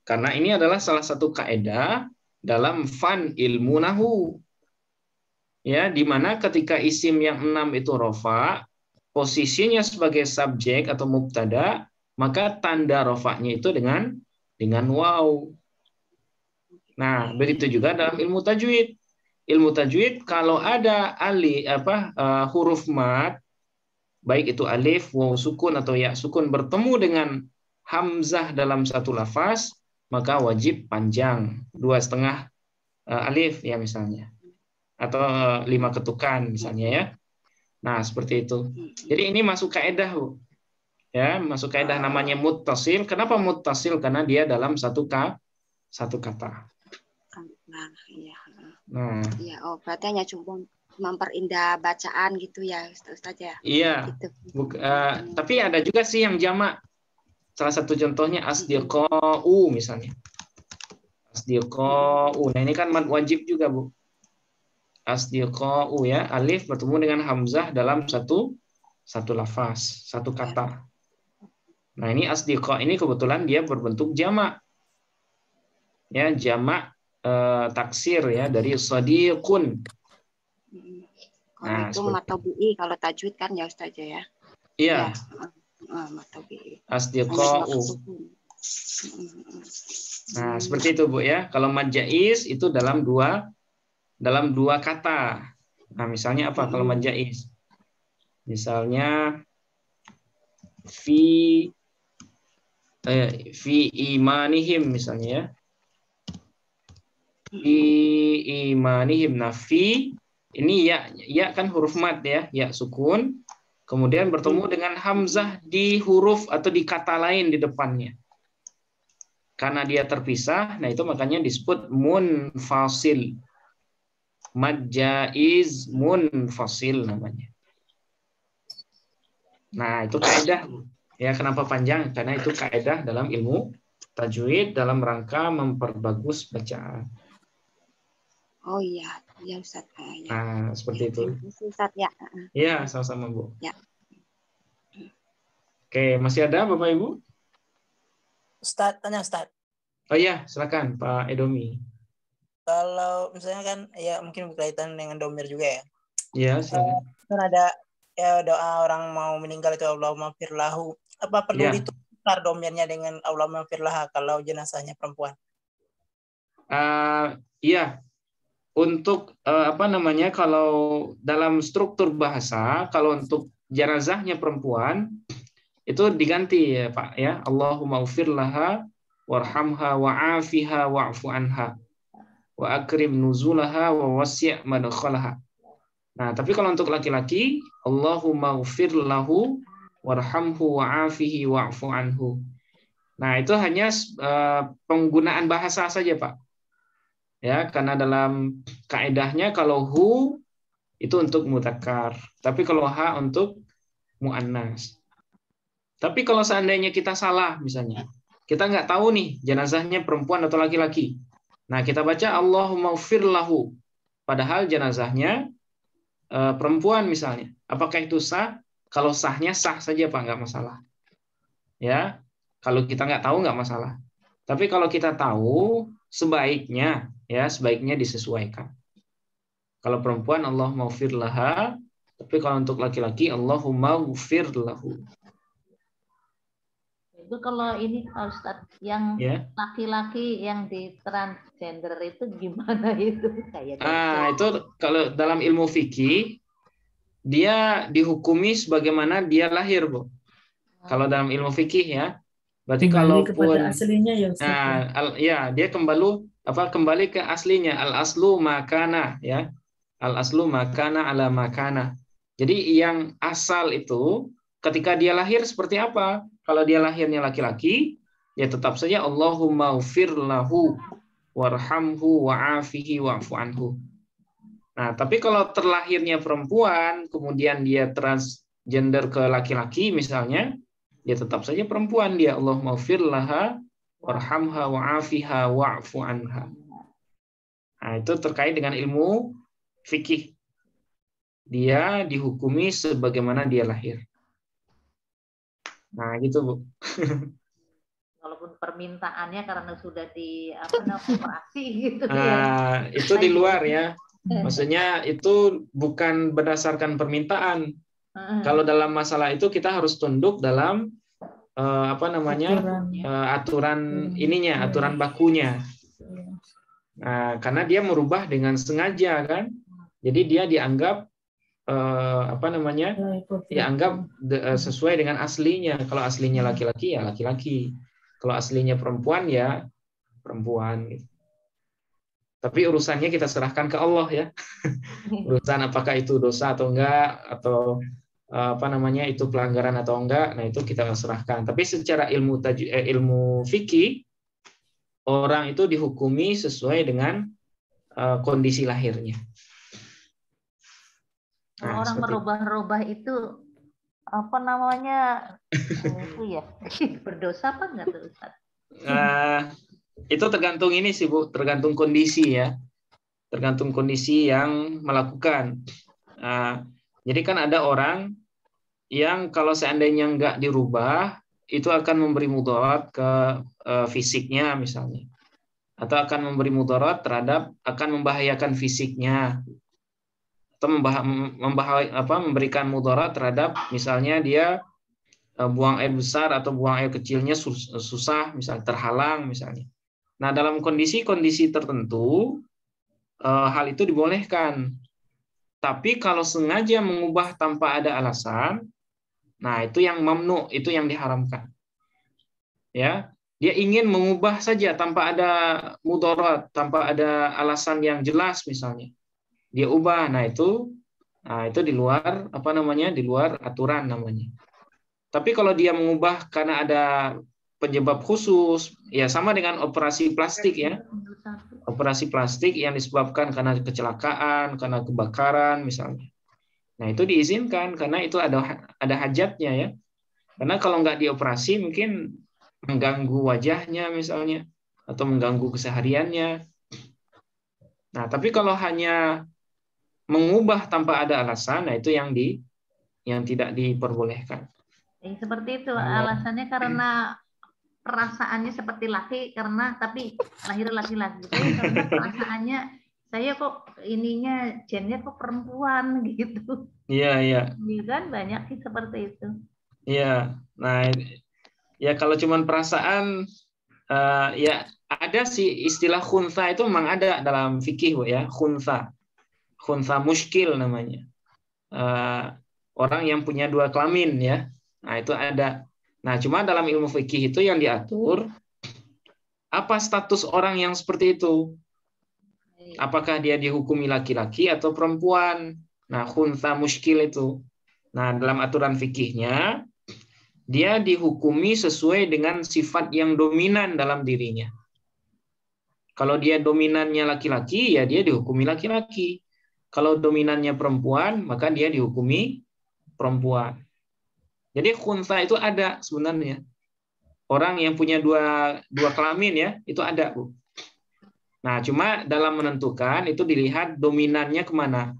karena ini adalah salah satu kaidah dalam fan ilmu nahwu. Ya, di mana ketika isim yang 6 itu rofa, posisinya sebagai subjek atau mubtada, maka tanda rofanya itu dengan waw. Nah, begitu juga dalam ilmu tajwid. Ilmu tajwid kalau ada huruf mat, baik itu alif, waw sukun atau ya sukun bertemu dengan hamzah dalam satu lafaz, maka wajib panjang 2,5 alif ya misalnya, atau 5 ketukan misalnya ya. Nah seperti itu. Jadi ini masuk kaidah, Bu. Ya, masuk kaidah namanya muttasil. Kenapa muttasil? Karena dia dalam satu kata. Nah, iya. Nah, iya, berarti hanya cuma memperindah bacaan gitu ya, Ustaz ya. Iya. Gitu. Tapi ada juga sih yang jamak. Salah satu contohnya asdiqa'u misalnya. Asdiqa'u. Nah, ini kan mad wajib juga, Bu. Asdiqa'u ya, alif bertemu dengan hamzah dalam satu lafaz, satu kata. Nah, ini asdiqa ini kebetulan dia berbentuk jamak. Ya, jamak taksir ya dari sadiqun. Kalau itu matobi'i, kalau tajwid kan ya Ustaz ya. Iya. Matobi'i. Asdiqa'u. Nah, seperti itu, Bu ya. Kalau mad jaiz itu dalam dua kata. Nah, misalnya apa kalau mad jaiz? Misalnya fi imanihim misalnya ya. Fi imanihim. Nah, fi ini ya kan huruf mad ya, ya sukun. Kemudian bertemu dengan hamzah di huruf atau di kata lain di depannya. Karena dia terpisah, nah itu makanya disebut munfasil. Mad jaiz munfasil namanya. Nah, itu kaidah. Ya, kenapa panjang? Karena itu kaidah dalam ilmu tajwid dalam rangka memperbagus bacaan. Oh iya, ya Ustaz. Nah, seperti itu. Ustaz ya. Iya, sama-sama, Bu. Ya. Oke, masih ada Bapak Ibu? Ustaz, tanya Ustaz. Oh iya, silakan Pak Edomi. Kalau misalnya kan ya mungkin berkaitan dengan domir juga ya. Iya, silakan. Kan ada ya doa orang mau meninggal itu Allahumma fir lahu. Apa perlu ditukar domirnya dengan Allahumma fir laha kalau jenazahnya perempuan? Iya. Untuk kalau dalam struktur bahasa, kalau untuk jenazahnya perempuan itu diganti ya, Pak ya. Allahumma ufir laha warhamha wa'afiha wa'fu anha wa akrim nuzulaha wa wasi' madkhalaha. Nah, tapi kalau untuk laki-laki, Allahumma ufir lahu warhamhu wa'afihi wa'fu anhu. Nah, itu hanya penggunaan bahasa saja, Pak. Ya, karena dalam kaidahnya kalau hu itu untuk mudzakkar, tapi kalau ha untuk muannas. Tapi kalau seandainya kita salah misalnya, kita nggak tahu nih jenazahnya perempuan atau laki-laki. Nah, kita baca Allahumma ufir lahu, padahal jenazahnya perempuan misalnya. Apakah itu sah? Kalau sahnya sah saja, Pak, nggak masalah. Ya, kalau kita nggak tahu nggak masalah. Tapi kalau kita tahu, sebaiknya disesuaikan. Kalau perempuan Allahumma ufir laha, tapi kalau untuk laki-laki Allahumma ufir lahu. Itu kalau ini Ustaz yang laki-laki yang di transgender itu gimana itu? Itu kalau dalam ilmu fikih dia dihukumi sebagaimana dia lahir, Bu. Kalau dalam ilmu fikih ya. Berarti kalau kepada aslinya ya Ustaz. Dia kembali ke aslinya. Al aslu makana ya. Al aslu makana ala makana. Jadi yang asal itu ketika dia lahir seperti apa? Kalau dia lahirnya laki-laki, ya tetap saja Allahumma ufir lahu warhamhu wa'afihi wa'fu anhu. Nah, tapi kalau terlahirnya perempuan, kemudian dia transgender ke laki-laki misalnya, ya tetap saja perempuan dia. Allahumma ufir laha warhamha wa'afiha wa'fu anha. Nah, itu terkait dengan ilmu fikih. Dia dihukumi sebagaimana dia lahir. Nah, gitu, Bu. Walaupun permintaannya karena sudah operasi gitu itu di luar ya. Maksudnya itu bukan berdasarkan permintaan. Kalau dalam masalah itu kita harus tunduk dalam aturan ininya, aturan bakunya. Nah, karena dia merubah dengan sengaja kan. Jadi dia dianggap dianggap sesuai dengan aslinya. Kalau aslinya laki-laki ya laki-laki. Kalau aslinya perempuan ya perempuan. Tapi urusannya kita serahkan ke Allah ya. Urusan apakah itu dosa atau enggak, atau itu pelanggaran atau enggak, nah itu kita serahkan. Tapi secara ilmu fikih, orang itu dihukumi sesuai dengan kondisi lahirnya. Kalau Nah, orang seperti merubah-rubah itu apa namanya itu ya berdosa apa enggak tuh Ustaz? Itu tergantung ini sih Bu, tergantung kondisi ya, tergantung kondisi yang melakukan. Jadi kan ada orang yang kalau seandainya nggak dirubah itu akan memberi mudarat ke fisiknya misalnya, atau akan memberi mudarat terhadap, akan membahayakan fisiknya, atau memberikan mudarat terhadap misalnya dia buang air besar atau buang air kecilnya susah, misalnya terhalang misalnya. Nah, dalam kondisi-kondisi tertentu hal itu dibolehkan. Tapi kalau sengaja mengubah tanpa ada alasan, nah itu yang mamnu, itu yang diharamkan. Ya, dia ingin mengubah saja tanpa ada mudarat, tanpa ada alasan yang jelas misalnya. Dia ubah, nah itu di luar di luar aturan namanya. Tapi kalau dia mengubah karena ada penyebab khusus, ya sama dengan operasi plastik ya. Operasi plastik yang disebabkan karena kecelakaan, karena kebakaran misalnya. Nah, itu diizinkan karena itu ada hajatnya ya. Karena kalau nggak dioperasi mungkin mengganggu wajahnya misalnya, atau mengganggu kesehariannya. Nah, tapi kalau hanya mengubah tanpa ada alasan, nah itu yang tidak diperbolehkan. Seperti itu alasannya karena perasaannya seperti laki tapi lahir laki-laki. Karena perasaannya saya kok ininya gennya kok perempuan gitu. Iya. Iya kan banyak sih seperti itu. Iya. Nah, ya kalau cuman perasaan ya ada sih istilah khunsa, itu memang ada dalam fikih Bu ya, khunsa muskil namanya. Orang yang punya dua kelamin ya. Nah, itu ada. Nah, cuma dalam ilmu fikih itu yang diatur apa status orang yang seperti itu. Apakah dia dihukumi laki-laki atau perempuan? Nah, khunsa muskil itu. Nah, dalam aturan fikihnya dia dihukumi sesuai dengan sifat yang dominan dalam dirinya. Kalau dia dominannya laki-laki, ya dia dihukumi laki-laki. Kalau dominannya perempuan, maka dia dihukumi perempuan. Jadi khunsa itu ada sebenarnya. Orang yang punya dua kelamin ya, itu ada Bu. Nah, cuma dalam menentukan itu dilihat dominannya kemana.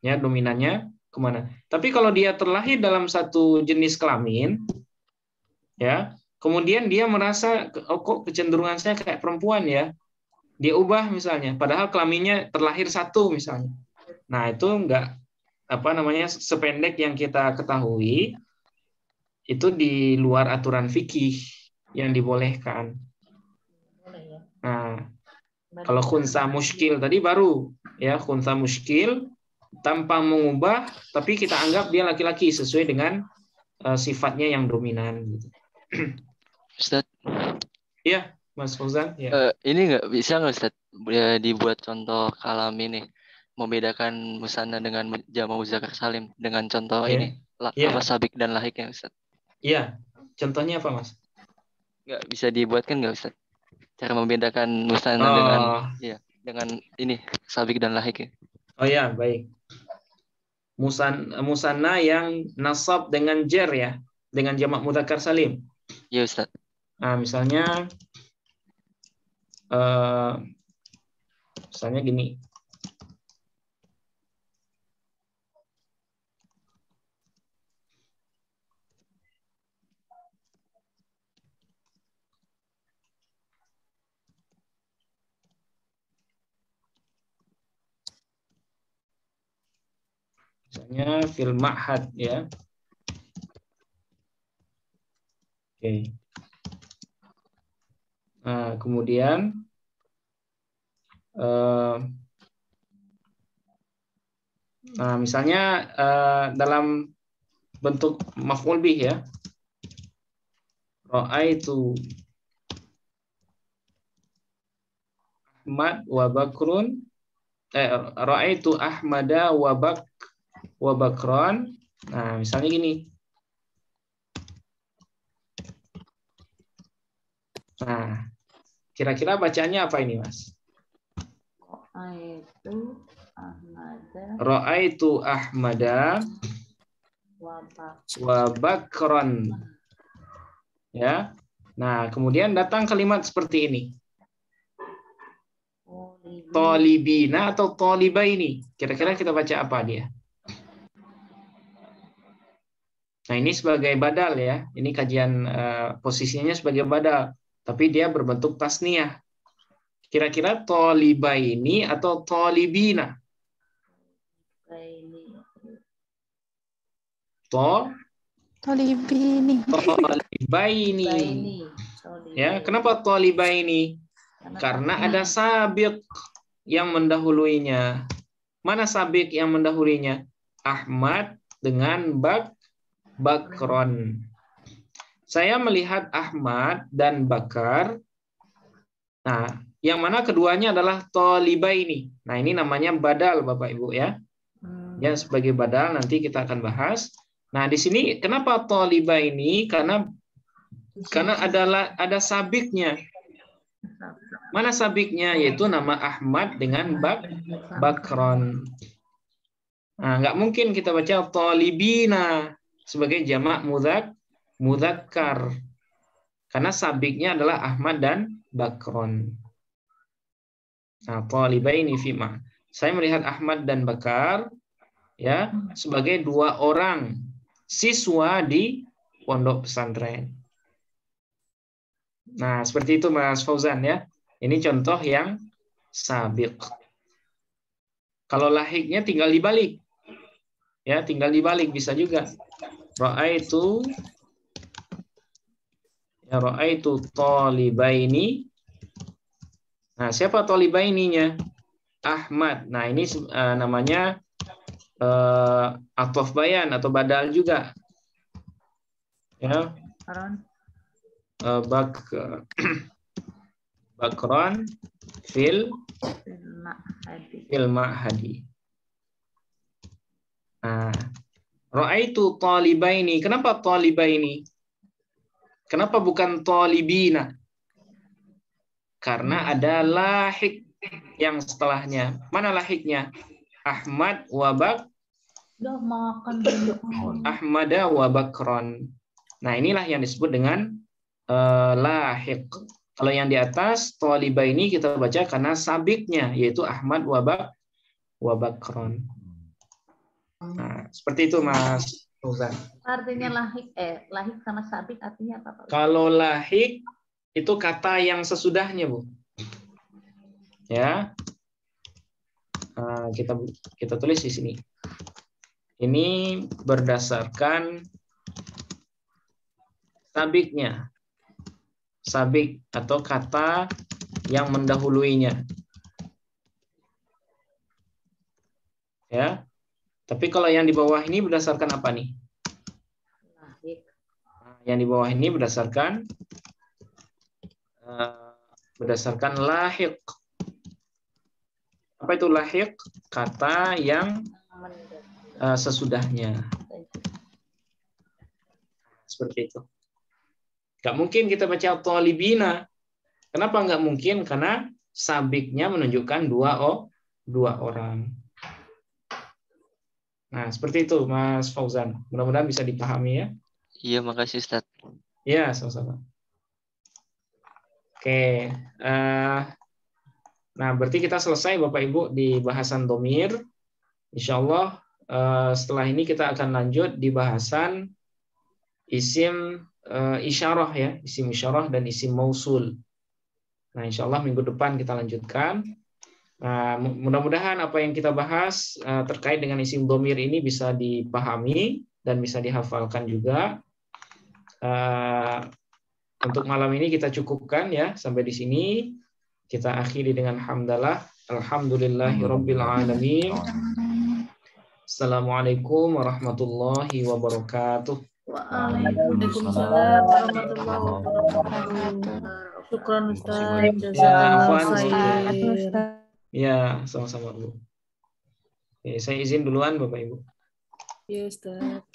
Ya, dominannya kemana. Tapi kalau dia terlahir dalam satu jenis kelamin, ya, kemudian dia merasa kok kecenderungan saya kayak perempuan ya, dia ubah misalnya, padahal kelaminnya terlahir satu misalnya. Nah, itu enggak sependek yang kita ketahui itu di luar aturan fikih yang dibolehkan. Nah, kalau khunsa muskil tadi baru ya, khunsa muskil tanpa mengubah tapi kita anggap dia laki-laki sesuai dengan sifatnya yang dominan gitu. Ustaz. Iya, Mas Fauzan. Ya. Ini bisa nggak Ustaz dibuat contoh kalam ini, membedakan musanna dengan jamak muzakkar salim dengan contoh ini apa sabik dan lahiknya Ustaz? Iya, contohnya apa Mas? Nggak bisa dibuatkan nggak Ustaz? Cara membedakan musanna dengan ini sabik dan lahiknya. Oh ya, baik. Musanna yang nasab dengan jar ya, dengan jamak mudzakkar salim. Iya Ustaz. Nah, misalnya gini. Misalnya fil ma'had ya. Oke. Nah, kemudian misalnya dalam bentuk maf'ul bih ya. Ra'aitu Ahmad wa Bakrun Ra'aitu Ahmada wa Bakron. Nah, misalnya gini. Nah, kira-kira bacaannya apa ini, Mas? Ra'aitu Ahmada wa Bakran. Ya. Nah, kemudian datang kalimat seperti ini. Tolibina atau tolibaini. Kira-kira kita baca apa dia? Nah, ini sebagai badal ya. Ini kajian posisinya sebagai badal. Tapi dia berbentuk tasniyah. Kira-kira tolibaini atau tolibina? Tolibini. Tolibaini. Ya, kenapa tolibaini? Karena ada sabiq yang mendahuluinya. Mana sabiq yang mendahuluinya? Ahmad dengan Bakron. Saya melihat Ahmad dan Bakar. Nah, yang mana keduanya adalah tolibaini. Nah, ini namanya badal Bapak Ibu ya. Ya, sebagai badal nanti kita akan bahas. Nah, di sini kenapa tolibaini? Karena ada sabiknya. Mana sabiknya? Yaitu nama Ahmad dengan Bakron. Nah, nggak mungkin kita baca tolibina sebagai jamak mudzakkar. Karena sabiknya adalah Ahmad dan Bakron. Nah, tolibaini fima. Saya melihat Ahmad dan Bakar ya sebagai dua orang siswa di pondok pesantren. Nah, seperti itu Mas Fauzan ya. Ini contoh yang sabiq. Kalau lahiknya tinggal dibalik. Ya, tinggal dibalik bisa juga. Ra'aitu tolibaini. Nah, siapa tolibaininya? Ahmad. Nah, ini namanya athof bayan atau badal juga. Ya. Bakron fil ma'hadi. Nah, ra'aitu talibaini. Kenapa talibaini? Kenapa bukan talibina? Karena ada lahik yang setelahnya. Mana lahiknya? Ahmad wa Ahmada wa Bakron. Nah, inilah yang disebut dengan lahik. Kalau yang di atas talibaini kita baca karena sabiknya yaitu Ahmad wa Bakron. Nah, seperti itu Mas Fauzan. Artinya lahik sama sabik artinya apa Pak? Kalau lahik itu kata yang sesudahnya, Bu. Ya. Kita tulis di sini. Ini berdasarkan sabiknya. Sabik atau kata yang mendahuluinya. Ya. Tapi kalau yang di bawah ini berdasarkan apa nih? Lahik. Yang di bawah ini berdasarkan lahik. Apa itu lahik? Kata yang sesudahnya. Seperti itu. Gak mungkin kita baca talibina. Kenapa nggak mungkin? Karena sabiknya menunjukkan dua orang. Nah, seperti itu Mas Fauzan. Mudah-mudahan bisa dipahami ya. Iya, makasih Ustaz. Ya, sama-sama. Oke. Nah, berarti kita selesai Bapak Ibu di bahasan dhamir. Insyaallah setelah ini kita akan lanjut di bahasan isim isyarah ya, isim isyarah dan isim mausul. Nah, insyaallah minggu depan kita lanjutkan. Nah, mudah-mudahan apa yang kita bahas terkait dengan isim dhamir ini bisa dipahami dan bisa dihafalkan juga. Untuk malam ini kita cukupkan ya sampai di sini. Kita akhiri dengan hamdalah. Alhamdulillahirabbil alamin. Assalamualaikum warahmatullahi wabarakatuh. Waalaikumsalam warahmatullahi wabarakatuh. Syukran Ustaz. Ya, sama-sama Bu. Oke, saya izin duluan Bapak Ibu. Ya Ustaz.